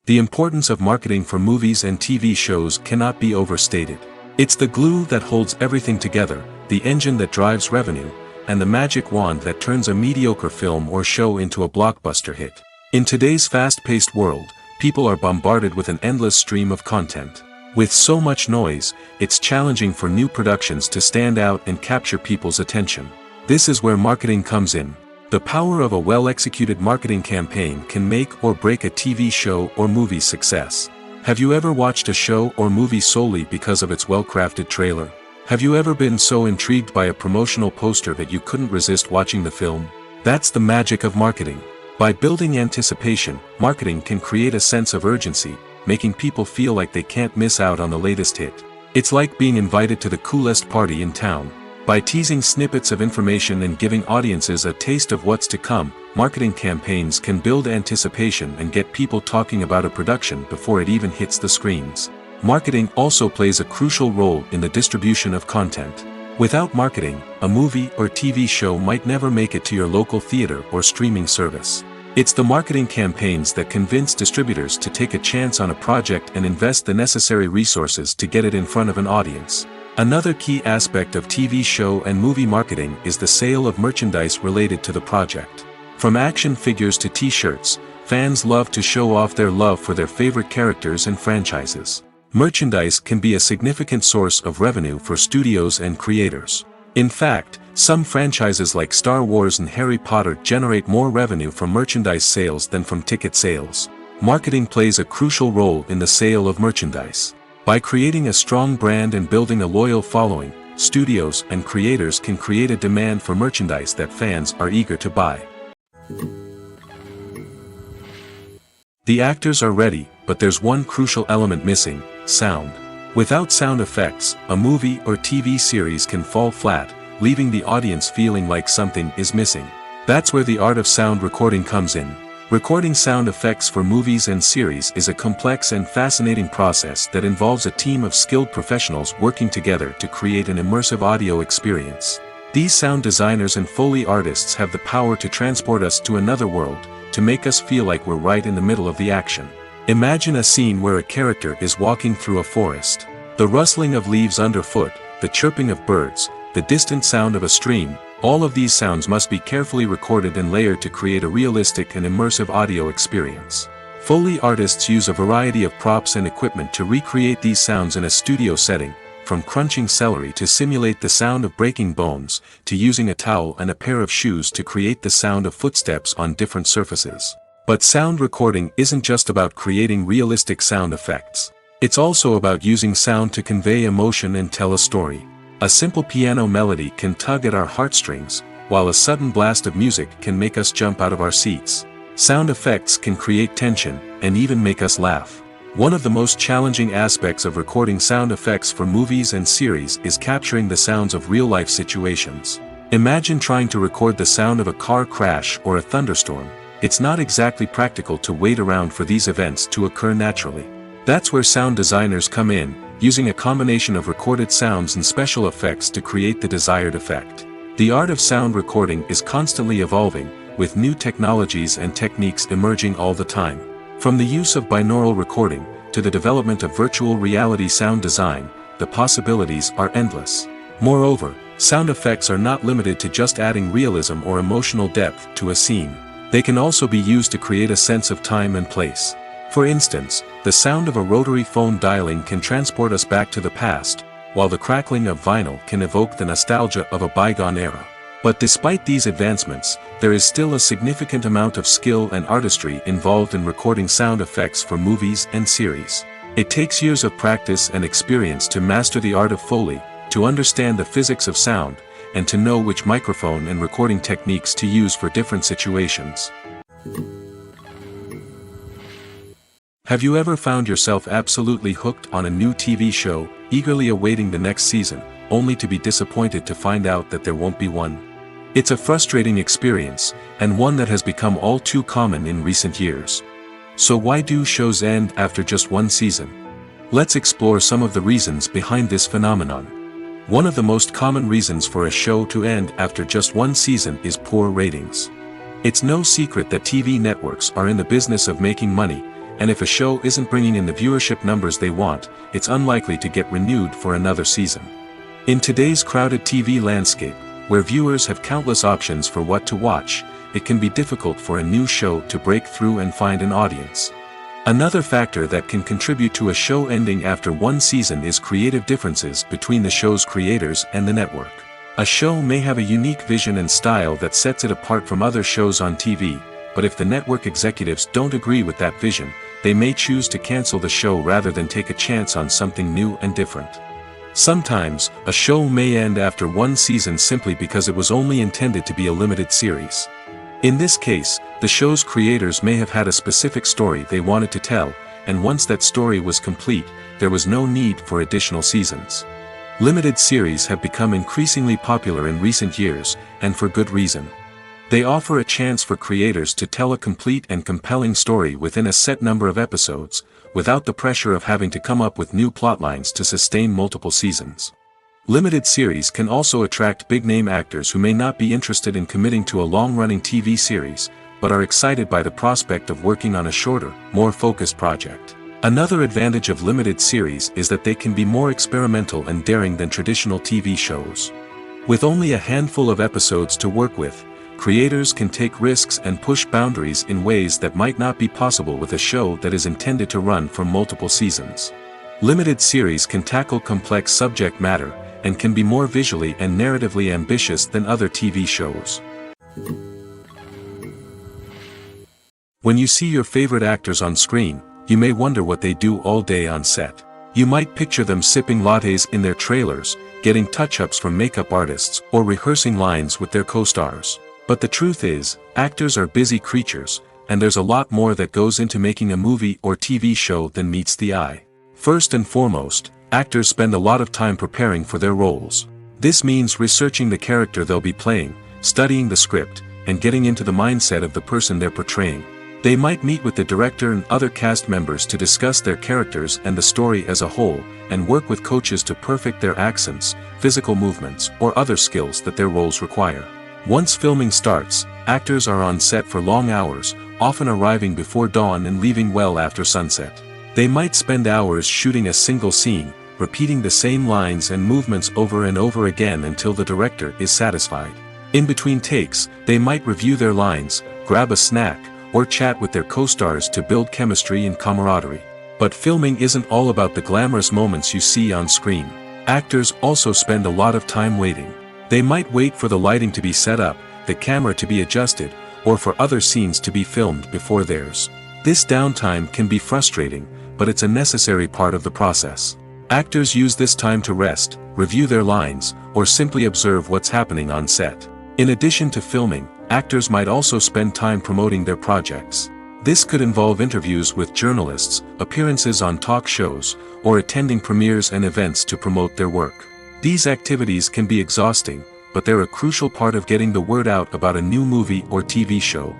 The importance of marketing for movies and TV shows cannot be overstated. It's the glue that holds everything together, the engine that drives revenue, and the magic wand that turns a mediocre film or show into a blockbuster hit. In today's fast-paced world, people are bombarded with an endless stream of content. With so much noise, it's challenging for new productions to stand out and capture people's attention. This is where marketing comes in. The power of a well-executed marketing campaign can make or break a TV show or movie's success. Have you ever watched a show or movie solely because of its well-crafted trailer? Have you ever been so intrigued by a promotional poster that you couldn't resist watching the film? That's the magic of marketing. By building anticipation, marketing can create a sense of urgency, making people feel like they can't miss out on the latest hit. It's like being invited to the coolest party in town. By teasing snippets of information and giving audiences a taste of what's to come, marketing campaigns can build anticipation and get people talking about a production before it even hits the screens. Marketing also plays a crucial role in the distribution of content. Without marketing, a movie or TV show might never make it to your local theater or streaming service. It's the marketing campaigns that convince distributors to take a chance on a project and invest the necessary resources to get it in front of an audience. Another key aspect of TV show and movie marketing is the sale of merchandise related to the project. From action figures to t-shirts, fans love to show off their love for their favorite characters and franchises. Merchandise can be a significant source of revenue for studios and creators. In fact, some franchises like Star Wars and Harry Potter generate more revenue from merchandise sales than from ticket sales. Marketing plays a crucial role in the sale of merchandise. By creating a strong brand and building a loyal following, studios and creators can create a demand for merchandise that fans are eager to buy. The actors are ready, but there's one crucial element missing: sound. Without sound effects, a movie or TV series can fall flat, leaving the audience feeling like something is missing. That's where the art of sound recording comes in. Recording sound effects for movies and series is a complex and fascinating process that involves a team of skilled professionals working together to create an immersive audio experience. These sound designers and Foley artists have the power to transport us to another world, to make us feel like we're right in the middle of the action. Imagine a scene where a character is walking through a forest. The rustling of leaves underfoot, the chirping of birds, the distant sound of a stream, all of these sounds must be carefully recorded and layered to create a realistic and immersive audio experience. Foley artists use a variety of props and equipment to recreate these sounds in a studio setting, from crunching celery to simulate the sound of breaking bones, to using a towel and a pair of shoes to create the sound of footsteps on different surfaces. But sound recording isn't just about creating realistic sound effects. It's also about using sound to convey emotion and tell a story. A simple piano melody can tug at our heartstrings, while a sudden blast of music can make us jump out of our seats. Sound effects can create tension, and even make us laugh. One of the most challenging aspects of recording sound effects for movies and series is capturing the sounds of real-life situations. Imagine trying to record the sound of a car crash or a thunderstorm. It's not exactly practical to wait around for these events to occur naturally. That's where sound designers come in, using a combination of recorded sounds and special effects to create the desired effect. The art of sound recording is constantly evolving, with new technologies and techniques emerging all the time. From the use of binaural recording, to the development of virtual reality sound design, the possibilities are endless. Moreover, sound effects are not limited to just adding realism or emotional depth to a scene. They can also be used to create a sense of time and place. For instance, the sound of a rotary phone dialing can transport us back to the past, while the crackling of vinyl can evoke the nostalgia of a bygone era. But despite these advancements, there is still a significant amount of skill and artistry involved in recording sound effects for movies and series. It takes years of practice and experience to master the art of Foley, to understand the physics of sound, and to know which microphone and recording techniques to use for different situations. Have you ever found yourself absolutely hooked on a new TV show, eagerly awaiting the next season, only to be disappointed to find out that there won't be one? It's a frustrating experience, and one that has become all too common in recent years. So why do shows end after just one season? Let's explore some of the reasons behind this phenomenon. One of the most common reasons for a show to end after just one season is poor ratings. It's no secret that TV networks are in the business of making money, and if a show isn't bringing in the viewership numbers they want, it's unlikely to get renewed for another season. In today's crowded TV landscape, where viewers have countless options for what to watch, it can be difficult for a new show to break through and find an audience. Another factor that can contribute to a show ending after one season is creative differences between the show's creators and the network. A show may have a unique vision and style that sets it apart from other shows on TV, but if the network executives don't agree with that vision, they may choose to cancel the show rather than take a chance on something new and different. Sometimes, a show may end after one season simply because it was only intended to be a limited series. In this case, the show's creators may have had a specific story they wanted to tell, and once that story was complete, there was no need for additional seasons. Limited series have become increasingly popular in recent years, and for good reason. They offer a chance for creators to tell a complete and compelling story within a set number of episodes, without the pressure of having to come up with new plotlines to sustain multiple seasons. Limited series can also attract big-name actors who may not be interested in committing to a long-running TV series, but are excited by the prospect of working on a shorter, more focused project. Another advantage of limited series is that they can be more experimental and daring than traditional TV shows. With only a handful of episodes to work with, creators can take risks and push boundaries in ways that might not be possible with a show that is intended to run for multiple seasons. Limited series can tackle complex subject matter, and can be more visually and narratively ambitious than other TV shows. When you see your favorite actors on screen, you may wonder what they do all day on set. You might picture them sipping lattes in their trailers, getting touch-ups from makeup artists, or rehearsing lines with their co-stars. But the truth is, actors are busy creatures, and there's a lot more that goes into making a movie or TV show than meets the eye. First and foremost, actors spend a lot of time preparing for their roles. This means researching the character they'll be playing, studying the script, and getting into the mindset of the person they're portraying. They might meet with the director and other cast members to discuss their characters and the story as a whole, and work with coaches to perfect their accents, physical movements, or other skills that their roles require. Once filming starts, actors are on set for long hours, often arriving before dawn and leaving well after sunset. They might spend hours shooting a single scene, repeating the same lines and movements over and over again until the director is satisfied. In between takes, they might review their lines, grab a snack, or chat with their co-stars to build chemistry and camaraderie. But filming isn't all about the glamorous moments you see on screen. Actors also spend a lot of time waiting. They might wait for the lighting to be set up, the camera to be adjusted, or for other scenes to be filmed before theirs. This downtime can be frustrating, but it's a necessary part of the process. Actors use this time to rest, review their lines, or simply observe what's happening on set. In addition to filming, actors might also spend time promoting their projects. This could involve interviews with journalists, appearances on talk shows, or attending premieres and events to promote their work. These activities can be exhausting, but they're a crucial part of getting the word out about a new movie or TV show.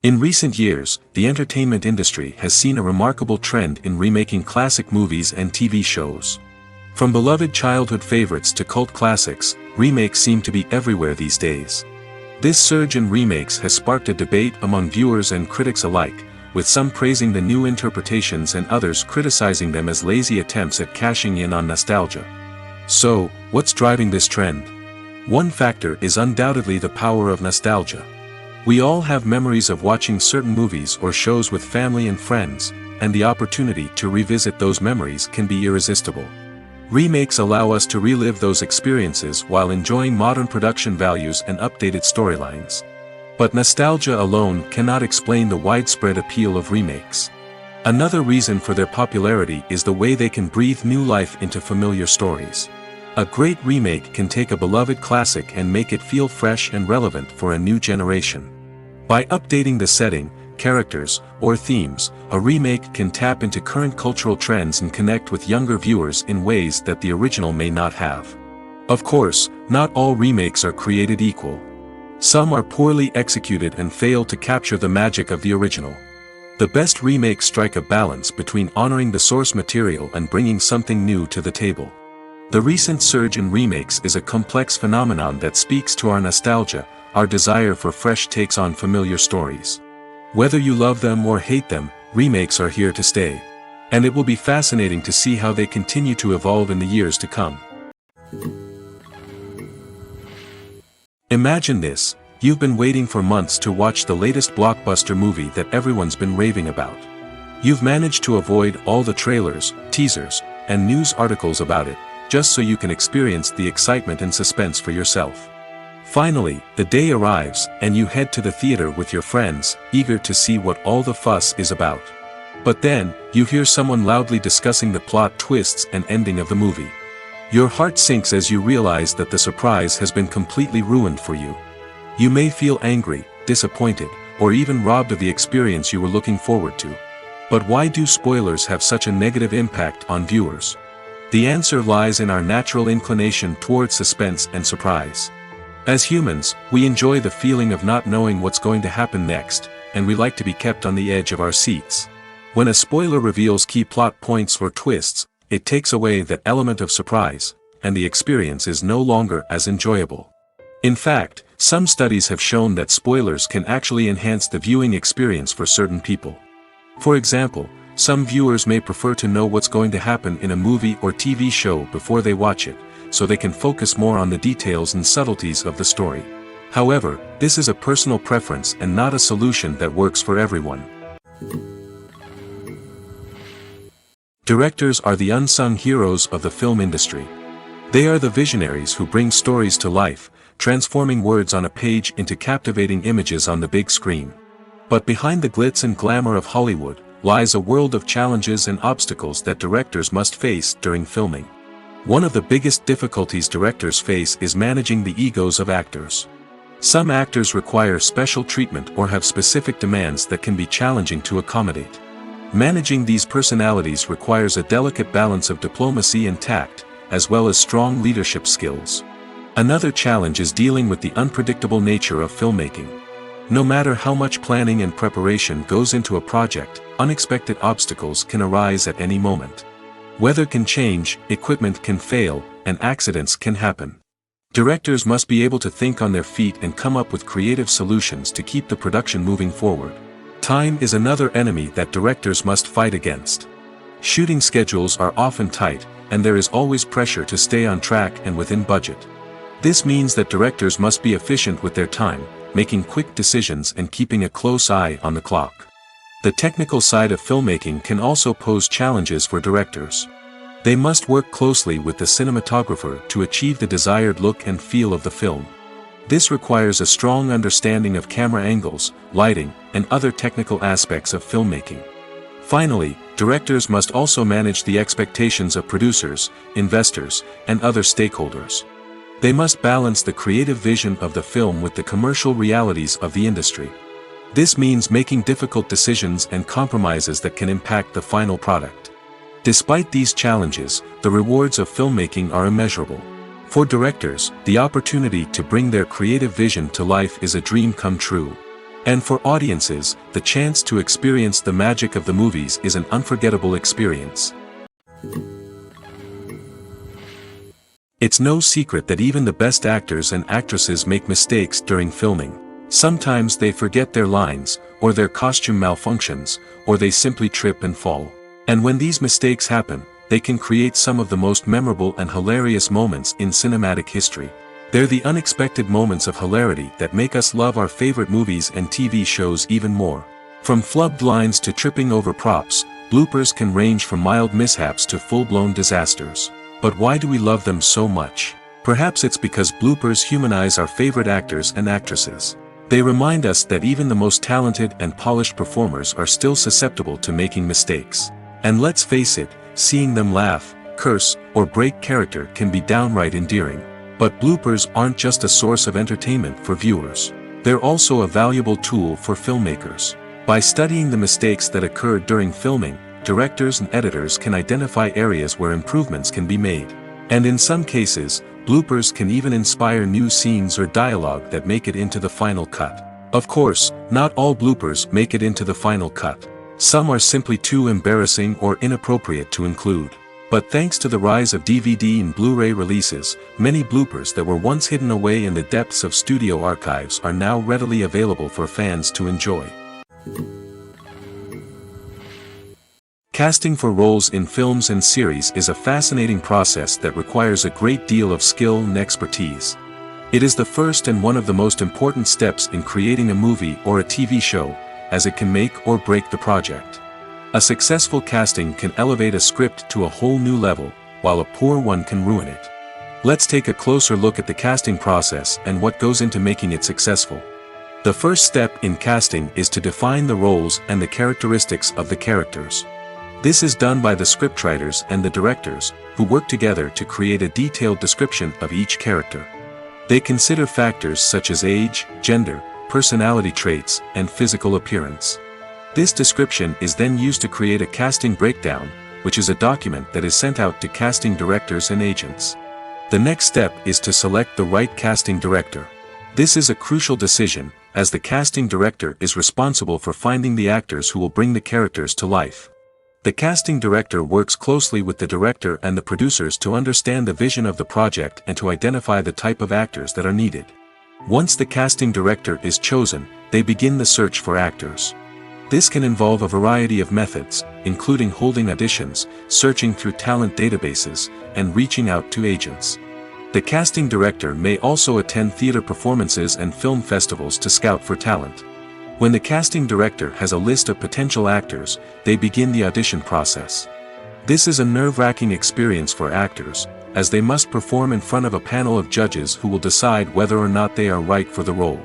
In recent years, the entertainment industry has seen a remarkable trend in remaking classic movies and TV shows. From beloved childhood favorites to cult classics, remakes seem to be everywhere these days. This surge in remakes has sparked a debate among viewers and critics alike, with some praising the new interpretations and others criticizing them as lazy attempts at cashing in on nostalgia. So, what's driving this trend? One factor is undoubtedly the power of nostalgia. We all have memories of watching certain movies or shows with family and friends, and the opportunity to revisit those memories can be irresistible. Remakes allow us to relive those experiences while enjoying modern production values and updated storylines. But nostalgia alone cannot explain the widespread appeal of remakes. Another reason for their popularity is the way they can breathe new life into familiar stories. A great remake can take a beloved classic and make it feel fresh and relevant for a new generation. By updating the setting, characters, or themes, a remake can tap into current cultural trends and connect with younger viewers in ways that the original may not have. Of course, not all remakes are created equal. Some are poorly executed and fail to capture the magic of the original. The best remakes strike a balance between honoring the source material and bringing something new to the table. The recent surge in remakes is a complex phenomenon that speaks to our nostalgia, our desire for fresh takes on familiar stories. Whether you love them or hate them, remakes are here to stay. And it will be fascinating to see how they continue to evolve in the years to come. Imagine this, you've been waiting for months to watch the latest blockbuster movie that everyone's been raving about. You've managed to avoid all the trailers, teasers, and news articles about it, just so you can experience the excitement and suspense for yourself. Finally, the day arrives, and you head to the theater with your friends, eager to see what all the fuss is about. But then, you hear someone loudly discussing the plot twists and ending of the movie. Your heart sinks as you realize that the surprise has been completely ruined for you. You may feel angry, disappointed, or even robbed of the experience you were looking forward to. But why do spoilers have such a negative impact on viewers? The answer lies in our natural inclination toward suspense and surprise. As humans, we enjoy the feeling of not knowing what's going to happen next, and we like to be kept on the edge of our seats. When a spoiler reveals key plot points or twists, it takes away that element of surprise, and the experience is no longer as enjoyable. In fact, some studies have shown that spoilers can actually enhance the viewing experience for certain people. For example, some viewers may prefer to know what's going to happen in a movie or TV show before they watch it, so they can focus more on the details and subtleties of the story. However, this is a personal preference and not a solution that works for everyone. Directors are the unsung heroes of the film industry. They are the visionaries who bring stories to life, transforming words on a page into captivating images on the big screen. But behind the glitz and glamour of Hollywood, lies a world of challenges and obstacles that directors must face during filming. One of the biggest difficulties directors face is managing the egos of actors. Some actors require special treatment or have specific demands that can be challenging to accommodate. Managing these personalities requires a delicate balance of diplomacy and tact, as well as strong leadership skills. Another challenge is dealing with the unpredictable nature of filmmaking. No matter how much planning and preparation goes into a project, unexpected obstacles can arise at any moment. Weather can change, equipment can fail, and accidents can happen. Directors must be able to think on their feet and come up with creative solutions to keep the production moving forward. Time is another enemy that directors must fight against. Shooting schedules are often tight, and there is always pressure to stay on track and within budget. This means that directors must be efficient with their time, making quick decisions and keeping a close eye on the clock. The technical side of filmmaking can also pose challenges for directors. They must work closely with the cinematographer to achieve the desired look and feel of the film. This requires a strong understanding of camera angles, lighting, and other technical aspects of filmmaking. Finally, directors must also manage the expectations of producers, investors, and other stakeholders. They must balance the creative vision of the film with the commercial realities of the industry. This means making difficult decisions and compromises that can impact the final product. Despite these challenges, the rewards of filmmaking are immeasurable. For directors, the opportunity to bring their creative vision to life is a dream come true. And for audiences, the chance to experience the magic of the movies is an unforgettable experience. It's no secret that even the best actors and actresses make mistakes during filming. Sometimes they forget their lines, or their costume malfunctions, or they simply trip and fall. And when these mistakes happen, they can create some of the most memorable and hilarious moments in cinematic history. They're the unexpected moments of hilarity that make us love our favorite movies and TV shows even more. From flubbed lines to tripping over props, bloopers can range from mild mishaps to full-blown disasters. But why do we love them so much? Perhaps it's because bloopers humanize our favorite actors and actresses. They remind us that even the most talented and polished performers are still susceptible to making mistakes. And let's face it, seeing them laugh, curse, or break character can be downright endearing. But bloopers aren't just a source of entertainment for viewers. They're also a valuable tool for filmmakers. By studying the mistakes that occurred during filming, directors and editors can identify areas where improvements can be made. And in some cases, bloopers can even inspire new scenes or dialogue that make it into the final cut. Of course, not all bloopers make it into the final cut. Some are simply too embarrassing or inappropriate to include. But thanks to the rise of DVD and Blu-ray releases, many bloopers that were once hidden away in the depths of studio archives are now readily available for fans to enjoy. Casting for roles in films and series is a fascinating process that requires a great deal of skill and expertise. It is the first and one of the most important steps in creating a movie or a TV show, as it can make or break the project. A successful casting can elevate a script to a whole new level, while a poor one can ruin it. Let's take a closer look at the casting process and what goes into making it successful. The first step in casting is to define the roles and the characteristics of the characters. This is done by the scriptwriters and the directors, who work together to create a detailed description of each character. They consider factors such as age, gender, personality traits, and physical appearance. This description is then used to create a casting breakdown, which is a document that is sent out to casting directors and agents. The next step is to select the right casting director. This is a crucial decision, as the casting director is responsible for finding the actors who will bring the characters to life. The casting director works closely with the director and the producers to understand the vision of the project and to identify the type of actors that are needed. Once the casting director is chosen, they begin the search for actors. This can involve a variety of methods, including holding auditions, searching through talent databases, and reaching out to agents. The casting director may also attend theater performances and film festivals to scout for talent. When the casting director has a list of potential actors, they begin the audition process. This is a nerve-wracking experience for actors, as they must perform in front of a panel of judges who will decide whether or not they are right for the role.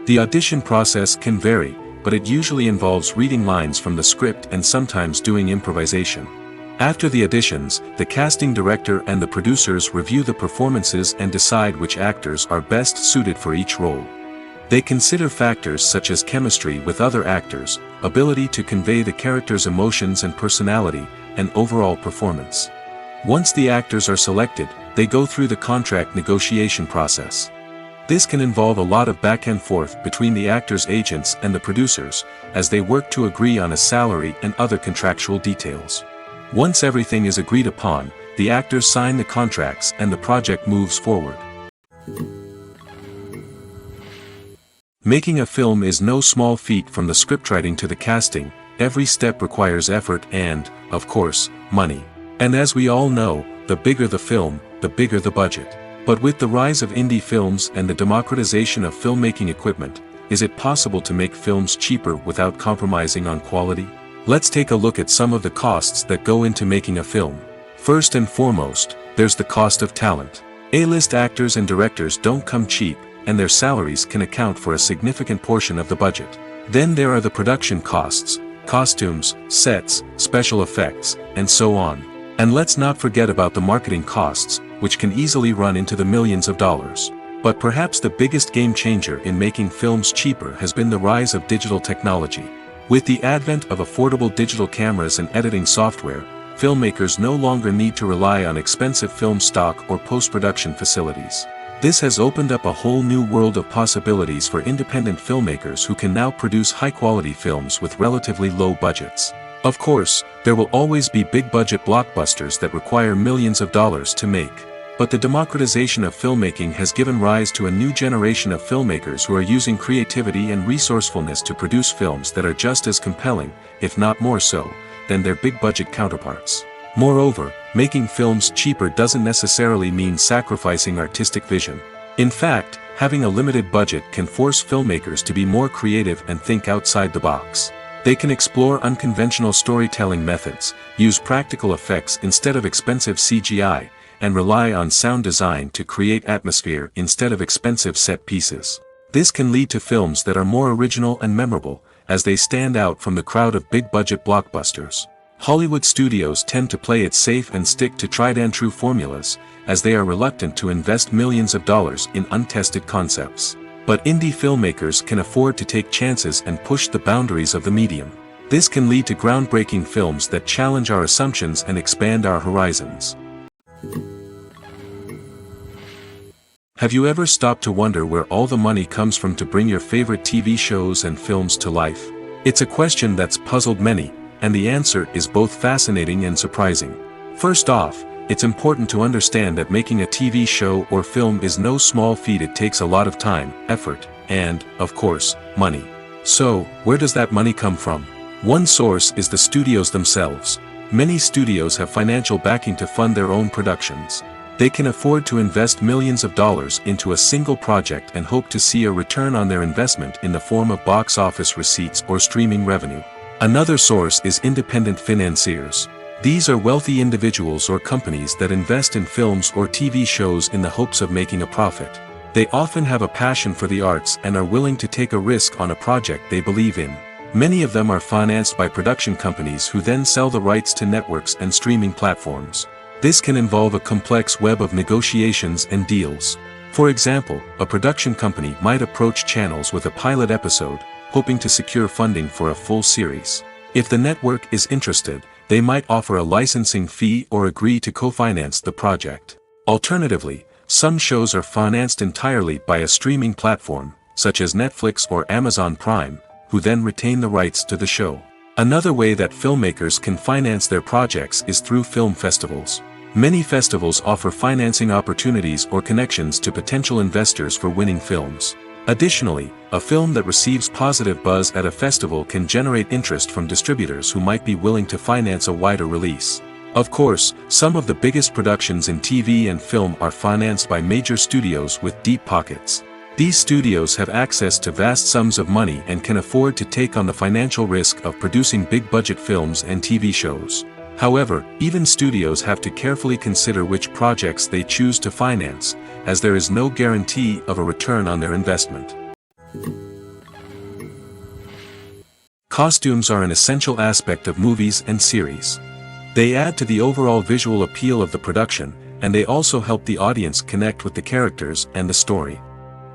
The audition process can vary, but it usually involves reading lines from the script and sometimes doing improvisation. After the auditions, the casting director and the producers review the performances and decide which actors are best suited for each role. They consider factors such as chemistry with other actors, ability to convey the character's emotions and personality, and overall performance. Once the actors are selected, they go through the contract negotiation process. This can involve a lot of back and forth between the actors' agents and the producers, as they work to agree on a salary and other contractual details. Once everything is agreed upon, the actors sign the contracts and the project moves forward. Making a film is no small feat. From the scriptwriting to the casting, every step requires effort and, of course, money. And as we all know, the bigger the film, the bigger the budget. But with the rise of indie films and the democratization of filmmaking equipment, is it possible to make films cheaper without compromising on quality? Let's take a look at some of the costs that go into making a film. First and foremost, there's the cost of talent. A-list actors and directors don't come cheap, and their salaries can account for a significant portion of the budget. Then there are the production costs, costumes, sets, special effects, and so on. And let's not forget about the marketing costs, which can easily run into the millions of dollars. But perhaps the biggest game changer in making films cheaper has been the rise of digital technology. With the advent of affordable digital cameras and editing software, filmmakers no longer need to rely on expensive film stock or post-production facilities. This has opened up a whole new world of possibilities for independent filmmakers who can now produce high-quality films with relatively low budgets. Of course, there will always be big-budget blockbusters that require millions of dollars to make. But the democratization of filmmaking has given rise to a new generation of filmmakers who are using creativity and resourcefulness to produce films that are just as compelling, if not more so, than their big-budget counterparts. Moreover, making films cheaper doesn't necessarily mean sacrificing artistic vision. In fact, having a limited budget can force filmmakers to be more creative and think outside the box. They can explore unconventional storytelling methods, use practical effects instead of expensive CGI, and rely on sound design to create atmosphere instead of expensive set pieces. This can lead to films that are more original and memorable, as they stand out from the crowd of big-budget blockbusters. Hollywood studios tend to play it safe and stick to tried-and-true formulas, as they are reluctant to invest millions of dollars in untested concepts. But indie filmmakers can afford to take chances and push the boundaries of the medium. This can lead to groundbreaking films that challenge our assumptions and expand our horizons. Have you ever stopped to wonder where all the money comes from to bring your favorite TV shows and films to life? It's a question that's puzzled many, and the answer is both fascinating and surprising. First off, it's important to understand that making a TV show or film is no small feat. It takes a lot of time, effort, and, of course, money. So, where does that money come from? One source is the studios themselves. Many studios have financial backing to fund their own productions. They can afford to invest millions of dollars into a single project and hope to see a return on their investment in the form of box office receipts or streaming revenue. Another source is independent financiers. These are wealthy individuals or companies that invest in films or TV shows in the hopes of making a profit. They often have a passion for the arts and are willing to take a risk on a project they believe in. Many of them are financed by production companies who then sell the rights to networks and streaming platforms. This can involve a complex web of negotiations and deals. For example, a production company might approach channels with a pilot episode, hoping to secure funding for a full series. If the network is interested, they might offer a licensing fee or agree to co-finance the project. Alternatively, some shows are financed entirely by a streaming platform, such as Netflix or Amazon Prime, who then retain the rights to the show. Another way that filmmakers can finance their projects is through film festivals. Many festivals offer financing opportunities or connections to potential investors for winning films. Additionally, a film that receives positive buzz at a festival can generate interest from distributors who might be willing to finance a wider release. Of course, some of the biggest productions in TV and film are financed by major studios with deep pockets. These studios have access to vast sums of money and can afford to take on the financial risk of producing big-budget films and TV shows. However, even studios have to carefully consider which projects they choose to finance, as there is no guarantee of a return on their investment. Costumes are an essential aspect of movies and series. They add to the overall visual appeal of the production, and they also help the audience connect with the characters and the story.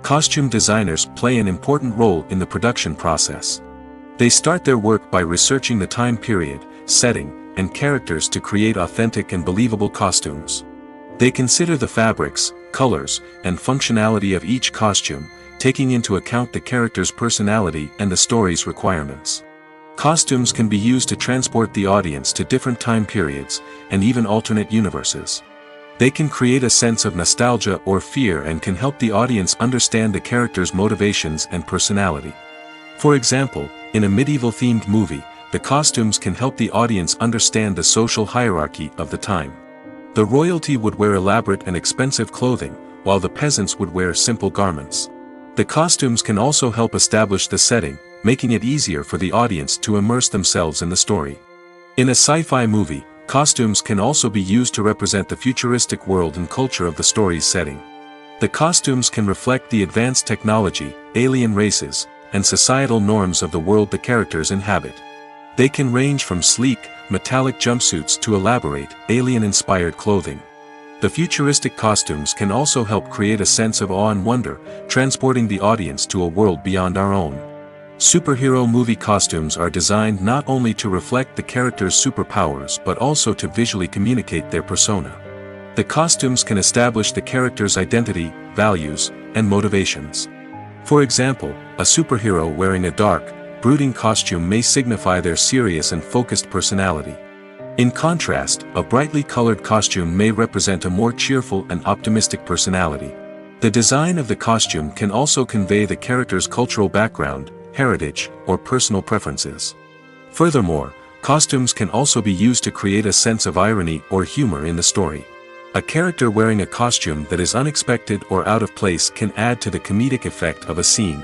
Costume designers play an important role in the production process. They start their work by researching the time period, setting, and characters to create authentic and believable costumes. They consider the fabrics, colors, and functionality of each costume, taking into account the character's personality and the story's requirements. Costumes can be used to transport the audience to different time periods, and even alternate universes. They can create a sense of nostalgia or fear and can help the audience understand the character's motivations and personality. For example, in a medieval-themed movie, the costumes can help the audience understand the social hierarchy of the time. The royalty would wear elaborate and expensive clothing, while the peasants would wear simple garments. The costumes can also help establish the setting, making it easier for the audience to immerse themselves in the story. In a sci-fi movie, costumes can also be used to represent the futuristic world and culture of the story's setting. The costumes can reflect the advanced technology, alien races, and societal norms of the world the characters inhabit. They can range from sleek, metallic jumpsuits to elaborate, alien-inspired clothing. The futuristic costumes can also help create a sense of awe and wonder, transporting the audience to a world beyond our own. Superhero movie costumes are designed not only to reflect the character's superpowers but also to visually communicate their persona. The costumes can establish the character's identity, values, and motivations. For example, a superhero wearing a dark, brooding costume may signify their serious and focused personality. In contrast, a brightly colored costume may represent a more cheerful and optimistic personality. The design of the costume can also convey the character's cultural background, heritage, or personal preferences. Furthermore, costumes can also be used to create a sense of irony or humor in the story. A character wearing a costume that is unexpected or out of place can add to the comedic effect of a scene.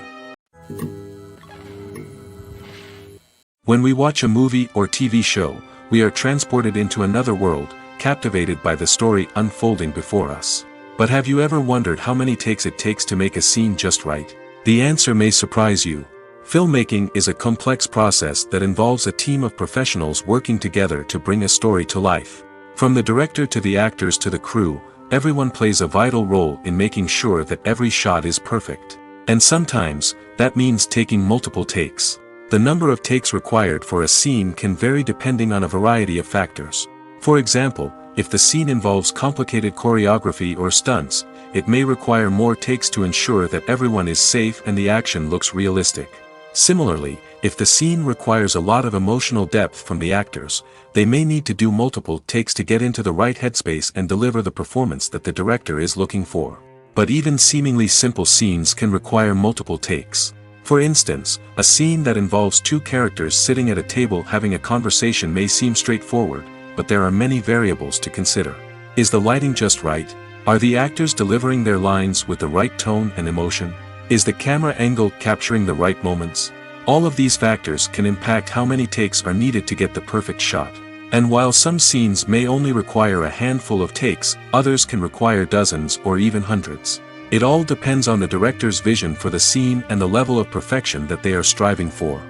When we watch a movie or TV show, we are transported into another world, captivated by the story unfolding before us. But have you ever wondered how many takes it takes to make a scene just right? The answer may surprise you. Filmmaking is a complex process that involves a team of professionals working together to bring a story to life. From the director to the actors to the crew, everyone plays a vital role in making sure that every shot is perfect. And sometimes, that means taking multiple takes. The number of takes required for a scene can vary depending on a variety of factors. For example, if the scene involves complicated choreography or stunts, it may require more takes to ensure that everyone is safe and the action looks realistic. Similarly, if the scene requires a lot of emotional depth from the actors, they may need to do multiple takes to get into the right headspace and deliver the performance that the director is looking for. But even seemingly simple scenes can require multiple takes. For instance, a scene that involves two characters sitting at a table having a conversation may seem straightforward, but there are many variables to consider. Is the lighting just right? Are the actors delivering their lines with the right tone and emotion? Is the camera angle capturing the right moments? All of these factors can impact how many takes are needed to get the perfect shot. And while some scenes may only require a handful of takes, others can require dozens or even hundreds. It all depends on the director's vision for the scene and the level of perfection that they are striving for.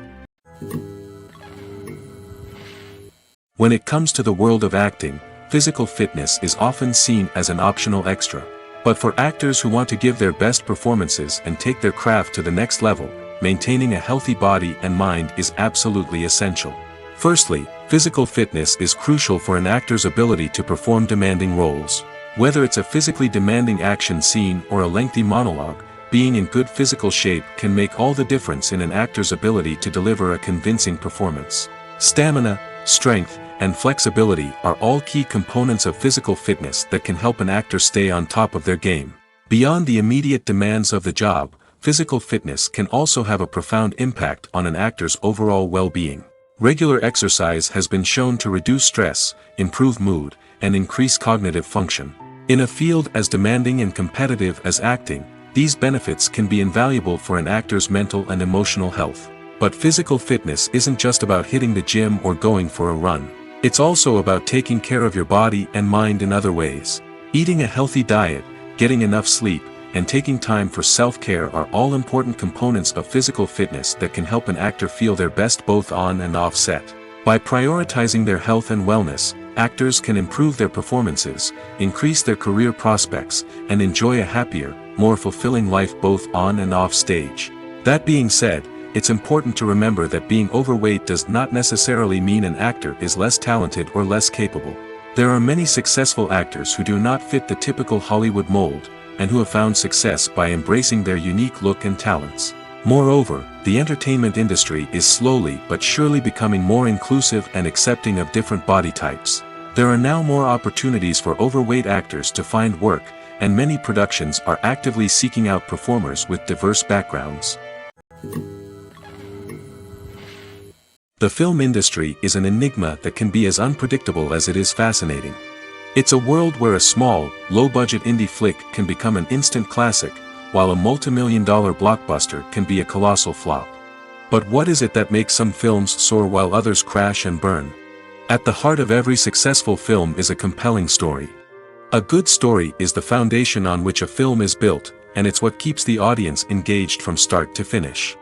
When it comes to the world of acting, physical fitness is often seen as an optional extra. But for actors who want to give their best performances and take their craft to the next level, maintaining a healthy body and mind is absolutely essential. Firstly, physical fitness is crucial for an actor's ability to perform demanding roles. Whether it's a physically demanding action scene or a lengthy monologue, being in good physical shape can make all the difference in an actor's ability to deliver a convincing performance. Stamina, strength, and flexibility are all key components of physical fitness that can help an actor stay on top of their game. Beyond the immediate demands of the job, physical fitness can also have a profound impact on an actor's overall well-being. Regular exercise has been shown to reduce stress, improve mood, and increase cognitive function. In a field as demanding and competitive as acting, these benefits can be invaluable for an actor's mental and emotional health. But physical fitness isn't just about hitting the gym or going for a run. It's also about taking care of your body and mind in other ways. Eating a healthy diet, getting enough sleep, and taking time for self-care are all important components of physical fitness that can help an actor feel their best both on and off set. By prioritizing their health and wellness, actors can improve their performances, increase their career prospects, and enjoy a happier, more fulfilling life both on and off stage. That being said, it's important to remember that being overweight does not necessarily mean an actor is less talented or less capable. There are many successful actors who do not fit the typical Hollywood mold, and who have found success by embracing their unique look and talents. Moreover, the entertainment industry is slowly but surely becoming more inclusive and accepting of different body types. There are now more opportunities for overweight actors to find work, and many productions are actively seeking out performers with diverse backgrounds. The film industry is an enigma that can be as unpredictable as it is fascinating. It's a world where a small, low-budget indie flick can become an instant classic, while a multi-million-dollar blockbuster can be a colossal flop. But what is it that makes some films soar while others crash and burn? At the heart of every successful film is a compelling story. A good story is the foundation on which a film is built, and it's what keeps the audience engaged from start to finish.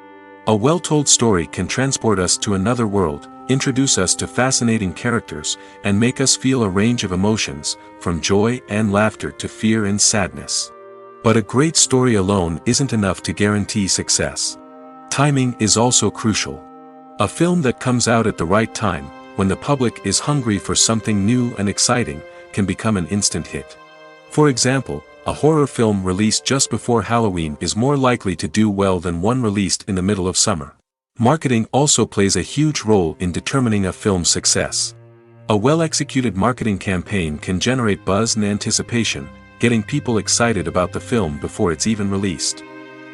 A well-told story can transport us to another world, introduce us to fascinating characters, and make us feel a range of emotions, from joy and laughter to fear and sadness. But a great story alone isn't enough to guarantee success. Timing is also crucial. A film that comes out at the right time, when the public is hungry for something new and exciting, can become an instant hit. For example, a horror film released just before Halloween is more likely to do well than one released in the middle of summer. Marketing also plays a huge role in determining a film's success. A well-executed marketing campaign can generate buzz and anticipation, getting people excited about the film before it's even released.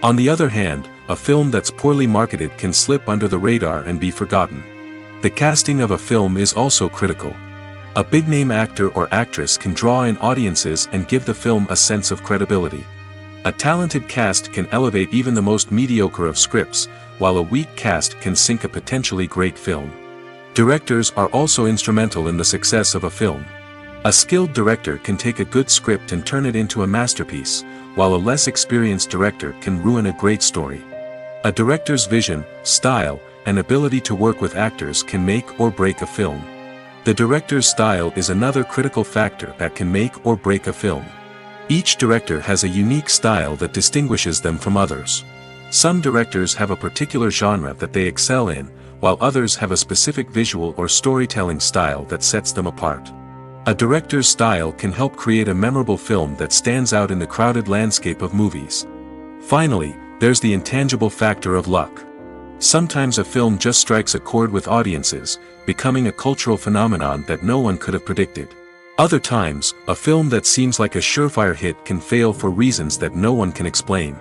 On the other hand, a film that's poorly marketed can slip under the radar and be forgotten. The casting of a film is also critical. A big-name actor or actress can draw in audiences and give the film a sense of credibility. A talented cast can elevate even the most mediocre of scripts, while a weak cast can sink a potentially great film. Directors are also instrumental in the success of a film. A skilled director can take a good script and turn it into a masterpiece, while a less experienced director can ruin a great story. A director's vision, style, and ability to work with actors can make or break a film. The director's style is another critical factor that can make or break a film. Each director has a unique style that distinguishes them from others. Some directors have a particular genre that they excel in, while others have a specific visual or storytelling style that sets them apart. A director's style can help create a memorable film that stands out in the crowded landscape of movies. Finally, there's the intangible factor of luck. Sometimes a film just strikes a chord with audiences, becoming a cultural phenomenon that no one could have predicted. Other times, a film that seems like a surefire hit can fail for reasons that no one can explain.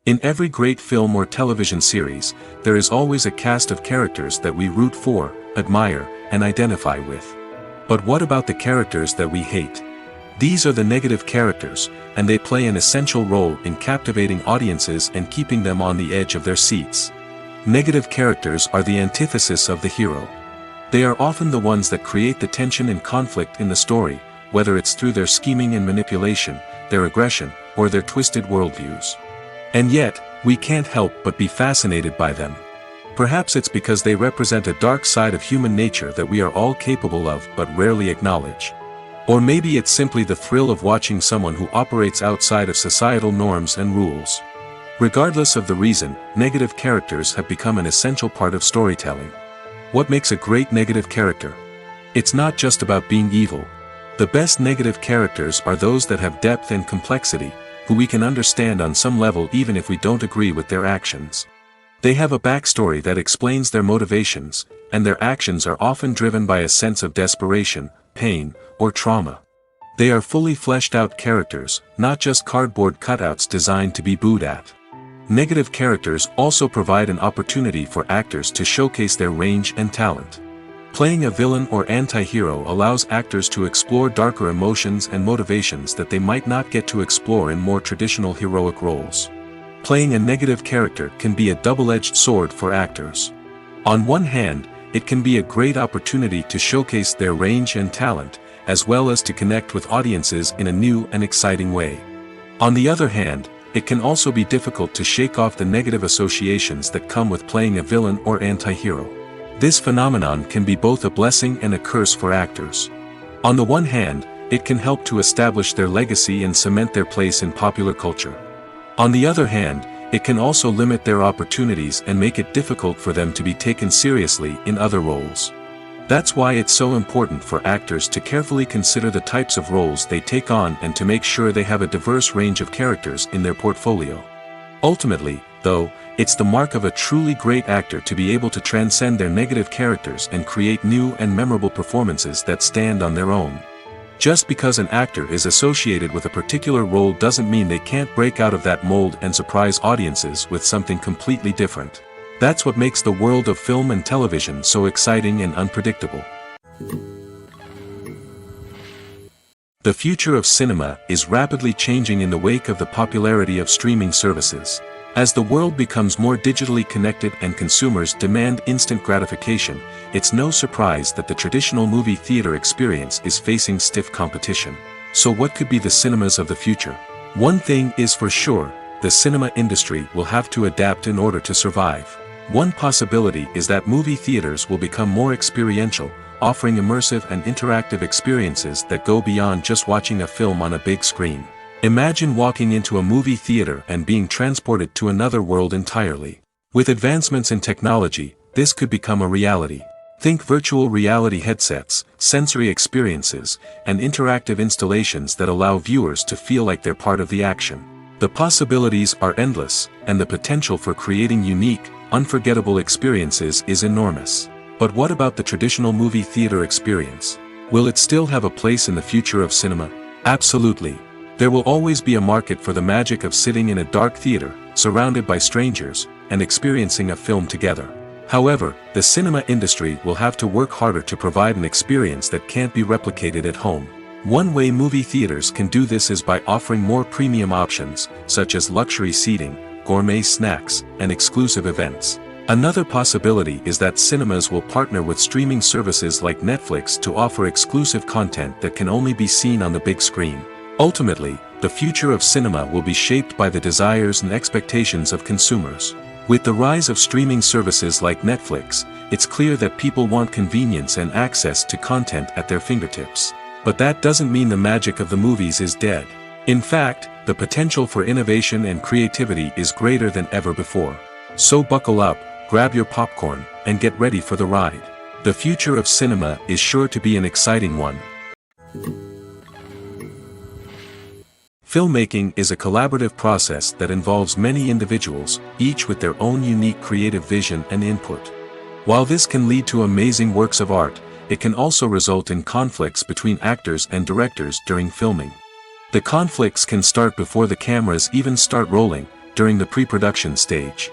In every great film or television series, there is always a cast of characters that we root for, admire, and identify with. But what about the characters that we hate? These are the negative characters, and they play an essential role in captivating audiences and keeping them on the edge of their seats. Negative characters are the antithesis of the hero. They are often the ones that create the tension and conflict in the story, whether it's through their scheming and manipulation, their aggression, or their twisted worldviews. And yet, we can't help but be fascinated by them. Perhaps it's because they represent a dark side of human nature that we are all capable of but rarely acknowledge. Or maybe it's simply the thrill of watching someone who operates outside of societal norms and rules. Regardless of the reason, negative characters have become an essential part of storytelling. What makes a great negative character? It's not just about being evil. The best negative characters are those that have depth and complexity, who we can understand on some level even if we don't agree with their actions. They have a backstory that explains their motivations, and their actions are often driven by a sense of desperation, pain, or trauma. They are fully fleshed out characters, not just cardboard cutouts designed to be booed at. Negative characters also provide an opportunity for actors to showcase their range and talent. Playing a villain or anti-hero allows actors to explore darker emotions and motivations that they might not get to explore in more traditional heroic roles. Playing a negative character can be a double-edged sword for actors. On one hand, it can be a great opportunity to showcase their range and talent, as well as to connect with audiences in a new and exciting way. On the other hand, it can also be difficult to shake off the negative associations that come with playing a villain or anti-hero. This phenomenon can be both a blessing and a curse for actors. On the one hand, it can help to establish their legacy and cement their place in popular culture. On the other hand, it can also limit their opportunities and make it difficult for them to be taken seriously in other roles. That's why it's so important for actors to carefully consider the types of roles they take on and to make sure they have a diverse range of characters in their portfolio. Ultimately, though, it's the mark of a truly great actor to be able to transcend their negative characters and create new and memorable performances that stand on their own. Just because an actor is associated with a particular role doesn't mean they can't break out of that mold and surprise audiences with something completely different. That's what makes the world of film and television so exciting and unpredictable. The future of cinema is rapidly changing in the wake of the popularity of streaming services. As the world becomes more digitally connected and consumers demand instant gratification, it's no surprise that the traditional movie theater experience is facing stiff competition. So what could be the cinemas of the future? One thing is for sure, the cinema industry will have to adapt in order to survive. One possibility is that movie theaters will become more experiential, offering immersive and interactive experiences that go beyond just watching a film on a big screen. Imagine walking into a movie theater and being transported to another world entirely. With advancements in technology, this could become a reality. Think virtual reality headsets, sensory experiences, and interactive installations that allow viewers to feel like they're part of the action. The possibilities are endless, and the potential for creating unique, unforgettable experiences is enormous. But what about the traditional movie theater experience? Will it still have a place in the future of cinema? Absolutely. There will always be a market for the magic of sitting in a dark theater, surrounded by strangers, and experiencing a film together. However, the cinema industry will have to work harder to provide an experience that can't be replicated at home. One way movie theaters can do this is by offering more premium options, such as luxury seating, gourmet snacks, and exclusive events. Another possibility is that cinemas will partner with streaming services like Netflix to offer exclusive content that can only be seen on the big screen. Ultimately, the future of cinema will be shaped by the desires and expectations of consumers. With the rise of streaming services like Netflix, it's clear that people want convenience and access to content at their fingertips. But that doesn't mean the magic of the movies is dead. In fact, the potential for innovation and creativity is greater than ever before. So buckle up, grab your popcorn, and get ready for the ride. The future of cinema is sure to be an exciting one. Filmmaking is a collaborative process that involves many individuals, each with their own unique creative vision and input. While this can lead to amazing works of art, it can also result in conflicts between actors and directors during filming. The conflicts can start before the cameras even start rolling, during the pre-production stage.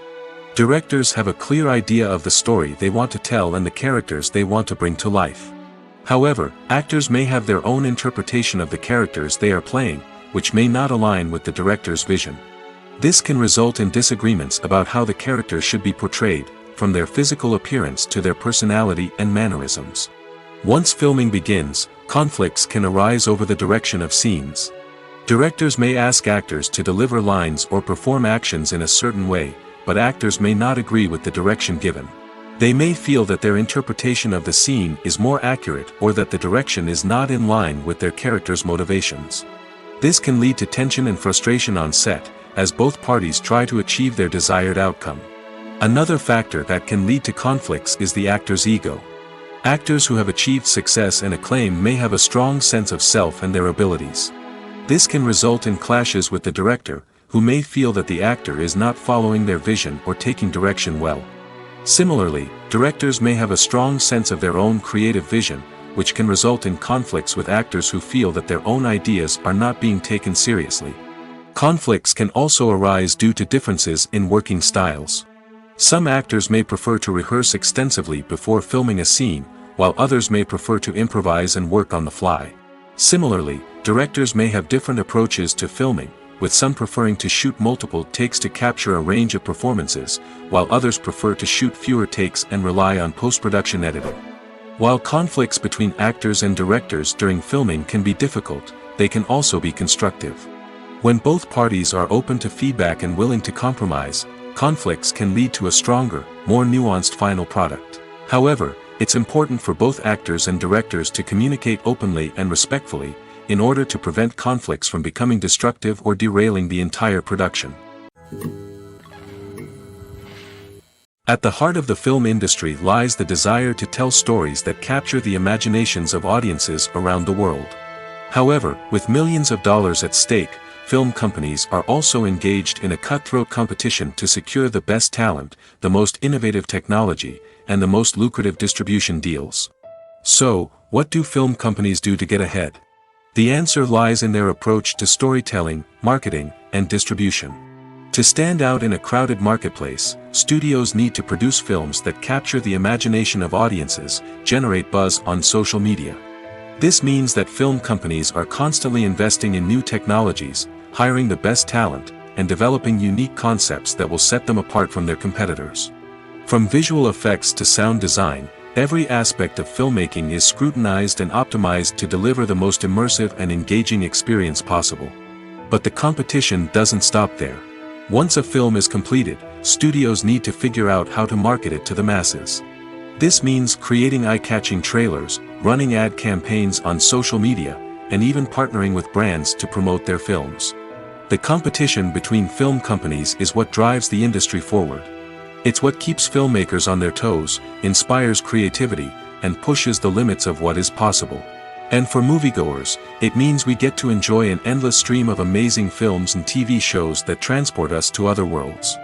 Directors have a clear idea of the story they want to tell and the characters they want to bring to life. However, actors may have their own interpretation of the characters they are playing, which may not align with the director's vision. This can result in disagreements about how the character should be portrayed, from their physical appearance to their personality and mannerisms. Once filming begins, conflicts can arise over the direction of scenes. Directors may ask actors to deliver lines or perform actions in a certain way, but actors may not agree with the direction given. They may feel that their interpretation of the scene is more accurate or that the direction is not in line with their character's motivations. This can lead to tension and frustration on set, as both parties try to achieve their desired outcome. Another factor that can lead to conflicts is the actor's ego. Actors who have achieved success and acclaim may have a strong sense of self and their abilities. This can result in clashes with the director, who may feel that the actor is not following their vision or taking direction well. Similarly, directors may have a strong sense of their own creative vision, which can result in conflicts with actors who feel that their own ideas are not being taken seriously. Conflicts can also arise due to differences in working styles. Some actors may prefer to rehearse extensively before filming a scene, while others may prefer to improvise and work on the fly. Similarly, directors may have different approaches to filming, with some preferring to shoot multiple takes to capture a range of performances, while others prefer to shoot fewer takes and rely on post-production editing. While conflicts between actors and directors during filming can be difficult, they can also be constructive. When both parties are open to feedback and willing to compromise, conflicts can lead to a stronger, more nuanced final product. However, it's important for both actors and directors to communicate openly and respectfully, in order to prevent conflicts from becoming destructive or derailing the entire production. At the heart of the film industry lies the desire to tell stories that capture the imaginations of audiences around the world. However, with millions of dollars at stake, film companies are also engaged in a cutthroat competition to secure the best talent, the most innovative technology, and the most lucrative distribution deals. So, what do film companies do to get ahead? The answer lies in their approach to storytelling, marketing, and distribution. To stand out in a crowded marketplace, studios need to produce films that capture the imagination of audiences, generate buzz on social media. This means that film companies are constantly investing in new technologies, hiring the best talent, and developing unique concepts that will set them apart from their competitors. From visual effects to sound design, every aspect of filmmaking is scrutinized and optimized to deliver the most immersive and engaging experience possible. But the competition doesn't stop there. Once a film is completed, studios need to figure out how to market it to the masses. This means creating eye-catching trailers, running ad campaigns on social media, and even partnering with brands to promote their films. The competition between film companies is what drives the industry forward. It's what keeps filmmakers on their toes, inspires creativity, and pushes the limits of what is possible. And for moviegoers, it means we get to enjoy an endless stream of amazing films and TV shows that transport us to other worlds.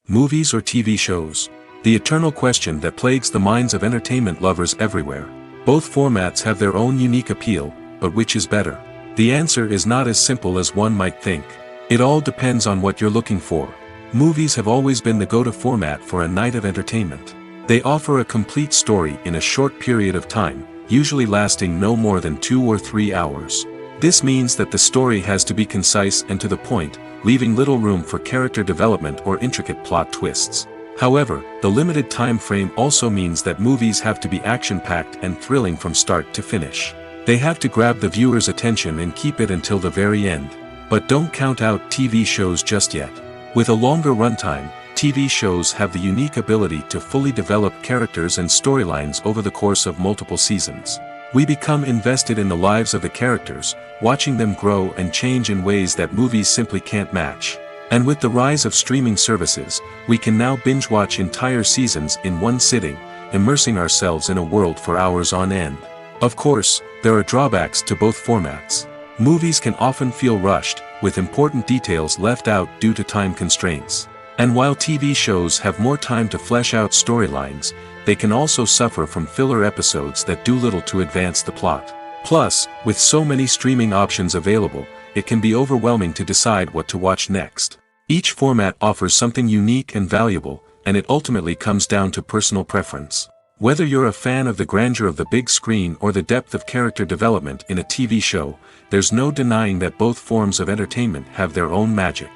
Movies or TV shows? The eternal question that plagues the minds of entertainment lovers everywhere. Both formats have their own unique appeal, but which is better? The answer is not as simple as one might think. It all depends on what you're looking for. Movies have always been the go-to format for a night of entertainment. They offer a complete story in a short period of time, usually lasting no more than 2 or 3 hours. This means that the story has to be concise and to the point, leaving little room for character development or intricate plot twists. However, the limited time frame also means that movies have to be action-packed and thrilling from start to finish. They have to grab the viewer's attention and keep it until the very end. But don't count out TV shows just yet. With a longer runtime, TV shows have the unique ability to fully develop characters and storylines over the course of multiple seasons. We become invested in the lives of the characters, watching them grow and change in ways that movies simply can't match. And with the rise of streaming services, we can now binge-watch entire seasons in one sitting, immersing ourselves in a world for hours on end. Of course, there are drawbacks to both formats. Movies can often feel rushed, with important details left out due to time constraints. And while TV shows have more time to flesh out storylines, they can also suffer from filler episodes that do little to advance the plot. Plus, with so many streaming options available, it can be overwhelming to decide what to watch next. Each format offers something unique and valuable, and it ultimately comes down to personal preference. Whether you're a fan of the grandeur of the big screen or the depth of character development in a TV show, there's no denying that both forms of entertainment have their own magic.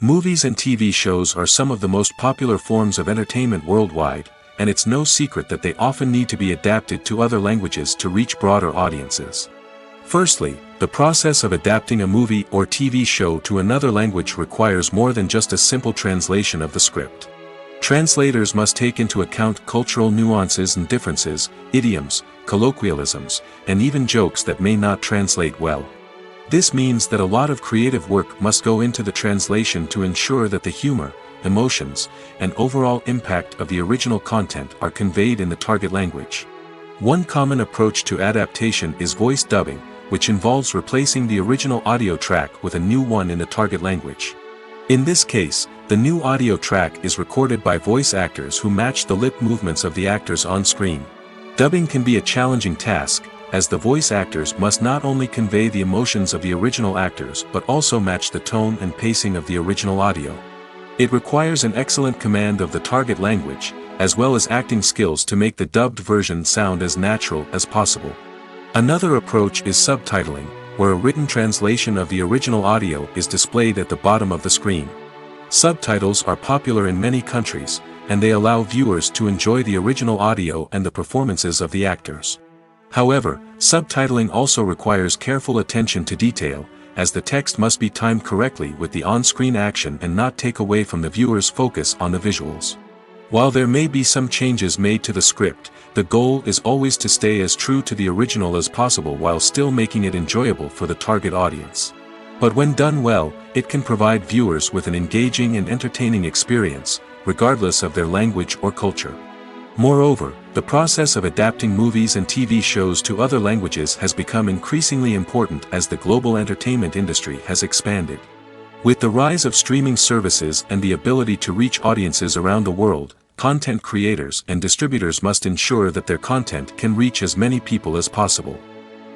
Movies and TV shows are some of the most popular forms of entertainment worldwide, and it's no secret that they often need to be adapted to other languages to reach broader audiences. Firstly, the process of adapting a movie or TV show to another language requires more than just a simple translation of the script. Translators must take into account cultural nuances and differences, idioms, colloquialisms, and even jokes that may not translate well. This means that a lot of creative work must go into the translation to ensure that the humor, emotions, and overall impact of the original content are conveyed in the target language. One common approach to adaptation is voice dubbing, which involves replacing the original audio track with a new one in the target language. In this case, the new audio track is recorded by voice actors who match the lip movements of the actors on screen. Dubbing can be a challenging task, as the voice actors must not only convey the emotions of the original actors but also match the tone and pacing of the original audio. It requires an excellent command of the target language, as well as acting skills to make the dubbed version sound as natural as possible. Another approach is subtitling, where a written translation of the original audio is displayed at the bottom of the screen. Subtitles are popular in many countries, and they allow viewers to enjoy the original audio and the performances of the actors. However, subtitling also requires careful attention to detail, as the text must be timed correctly with the on-screen action and not take away from the viewer's focus on the visuals. While there may be some changes made to the script, the goal is always to stay as true to the original as possible while still making it enjoyable for the target audience. But when done well, it can provide viewers with an engaging and entertaining experience, regardless of their language or culture. Moreover, the process of adapting movies and TV shows to other languages has become increasingly important as the global entertainment industry has expanded. With the rise of streaming services and the ability to reach audiences around the world, content creators and distributors must ensure that their content can reach as many people as possible.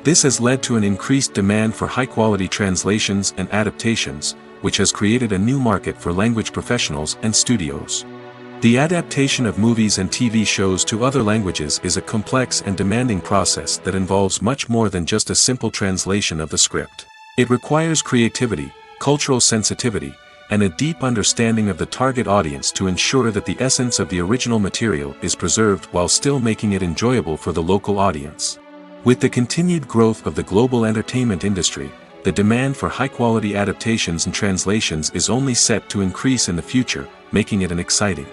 This has led to an increased demand for high-quality translations and adaptations, which has created a new market for language professionals and studios. The adaptation of movies and TV shows to other languages is a complex and demanding process that involves much more than just a simple translation of the script. It requires creativity, cultural sensitivity, and a deep understanding of the target audience to ensure that the essence of the original material is preserved while still making it enjoyable for the local audience. With the continued growth of the global entertainment industry, the demand for high-quality adaptations and translations is only set to increase in the future, making it an exciting.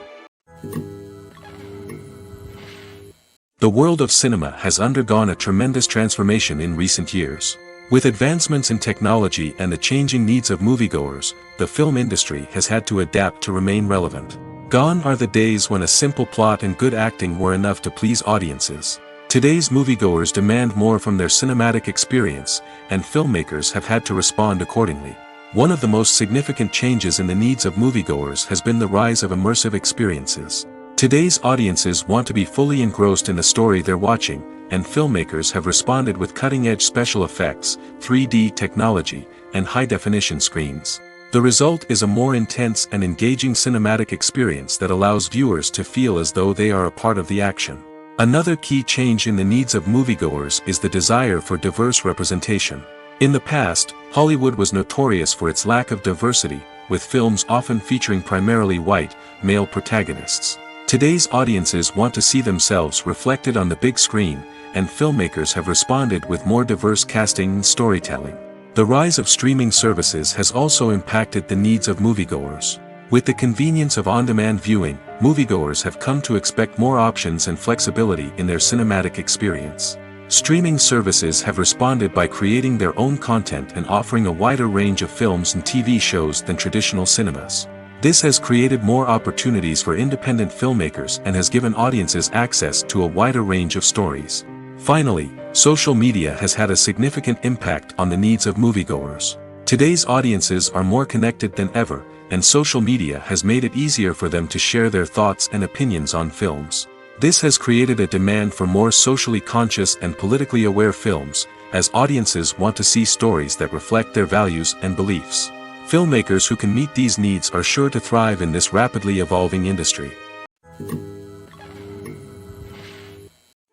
The world of cinema has undergone a tremendous transformation in recent years. With advancements in technology and the changing needs of moviegoers, the film industry has had to adapt to remain relevant. Gone are the days when a simple plot and good acting were enough to please audiences. Today's moviegoers demand more from their cinematic experience, and filmmakers have had to respond accordingly. One of the most significant changes in the needs of moviegoers has been the rise of immersive experiences. Today's audiences want to be fully engrossed in the story they're watching, and filmmakers have responded with cutting-edge special effects, 3D technology, and high-definition screens. The result is a more intense and engaging cinematic experience that allows viewers to feel as though they are a part of the action. Another key change in the needs of moviegoers is the desire for diverse representation. In the past, Hollywood was notorious for its lack of diversity, with films often featuring primarily white, male protagonists. Today's audiences want to see themselves reflected on the big screen, and filmmakers have responded with more diverse casting and storytelling. The rise of streaming services has also impacted the needs of moviegoers. With the convenience of on-demand viewing, moviegoers have come to expect more options and flexibility in their cinematic experience. Streaming services have responded by creating their own content and offering a wider range of films and TV shows than traditional cinemas. This has created more opportunities for independent filmmakers and has given audiences access to a wider range of stories. Finally, social media has had a significant impact on the needs of moviegoers. Today's audiences are more connected than ever, and social media has made it easier for them to share their thoughts and opinions on films. This has created a demand for more socially conscious and politically aware films, as audiences want to see stories that reflect their values and beliefs. Filmmakers who can meet these needs are sure to thrive in this rapidly evolving industry.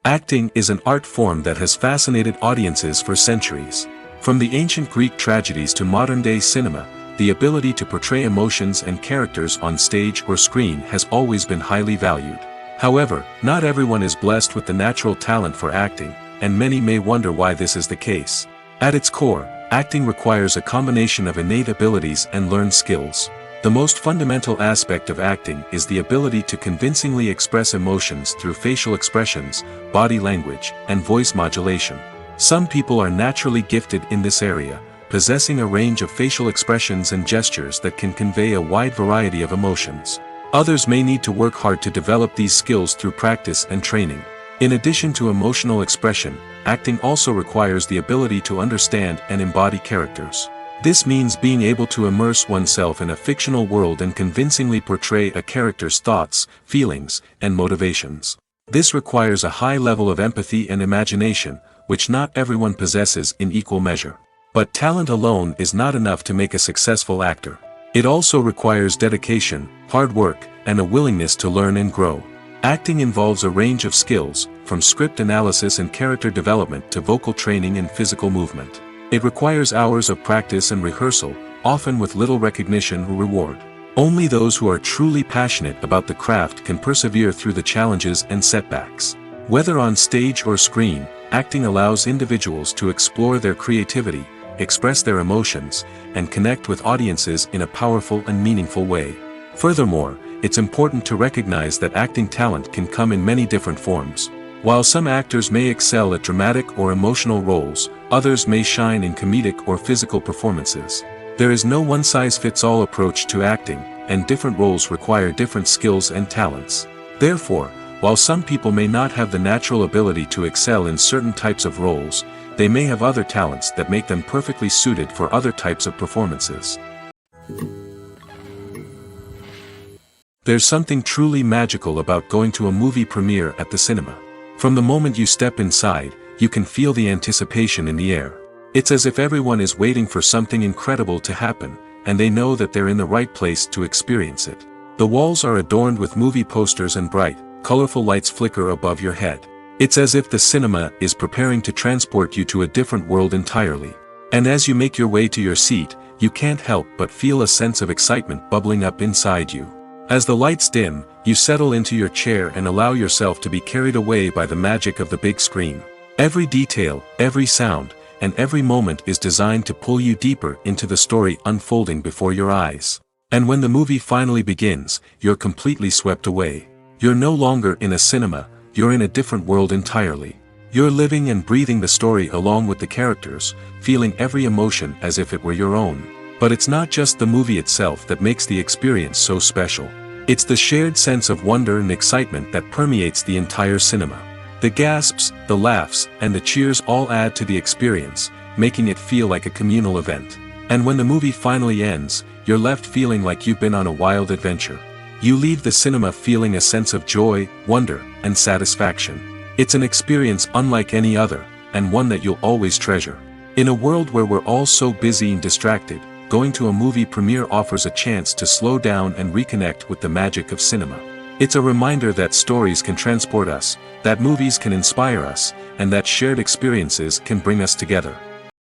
Acting is an art form that has fascinated audiences for centuries. From the ancient Greek tragedies to modern-day cinema, the ability to portray emotions and characters on stage or screen has always been highly valued. However, not everyone is blessed with the natural talent for acting, and many may wonder why this is the case. At its core, acting requires a combination of innate abilities and learned skills. The most fundamental aspect of acting is the ability to convincingly express emotions through facial expressions, body language, and voice modulation. Some people are naturally gifted in this area, possessing a range of facial expressions and gestures that can convey a wide variety of emotions. Others may need to work hard to develop these skills through practice and training. In addition to emotional expression, acting also requires the ability to understand and embody characters. This means being able to immerse oneself in a fictional world and convincingly portray a character's thoughts, feelings, and motivations. This requires a high level of empathy and imagination, which not everyone possesses in equal measure. But talent alone is not enough to make a successful actor. It also requires dedication, hard work, and a willingness to learn and grow. Acting involves a range of skills, from script analysis and character development to vocal training and physical movement. It requires hours of practice and rehearsal, often with little recognition or reward. Only those who are truly passionate about the craft can persevere through the challenges and setbacks. Whether on stage or screen, acting allows individuals to explore their creativity, express their emotions, and connect with audiences in a powerful and meaningful way. Furthermore, it's important to recognize that acting talent can come in many different forms. While some actors may excel at dramatic or emotional roles, others may shine in comedic or physical performances. There is no one-size-fits-all approach to acting, and different roles require different skills and talents. Therefore, while some people may not have the natural ability to excel in certain types of roles, they may have other talents that make them perfectly suited for other types of performances. There's something truly magical about going to a movie premiere at the cinema. From the moment you step inside, you can feel the anticipation in the air. It's as if everyone is waiting for something incredible to happen, and they know that they're in the right place to experience it. The walls are adorned with movie posters and bright, colorful lights flicker above your head. It's as if the cinema is preparing to transport you to a different world entirely. And as you make your way to your seat, you can't help but feel a sense of excitement bubbling up inside you. As the lights dim, you settle into your chair and allow yourself to be carried away by the magic of the big screen. Every detail, every sound, and every moment is designed to pull you deeper into the story unfolding before your eyes. And when the movie finally begins, you're completely swept away. You're no longer in a cinema, you're in a different world entirely. You're living and breathing the story along with the characters, feeling every emotion as if it were your own. But it's not just the movie itself that makes the experience so special. It's the shared sense of wonder and excitement that permeates the entire cinema. The gasps, the laughs, and the cheers all add to the experience, making it feel like a communal event. And when the movie finally ends, you're left feeling like you've been on a wild adventure. You leave the cinema feeling a sense of joy, wonder, and satisfaction. It's an experience unlike any other, and one that you'll always treasure. In a world where we're all so busy and distracted, going to a movie premiere offers a chance to slow down and reconnect with the magic of cinema. It's a reminder that stories can transport us, that movies can inspire us, and that shared experiences can bring us together.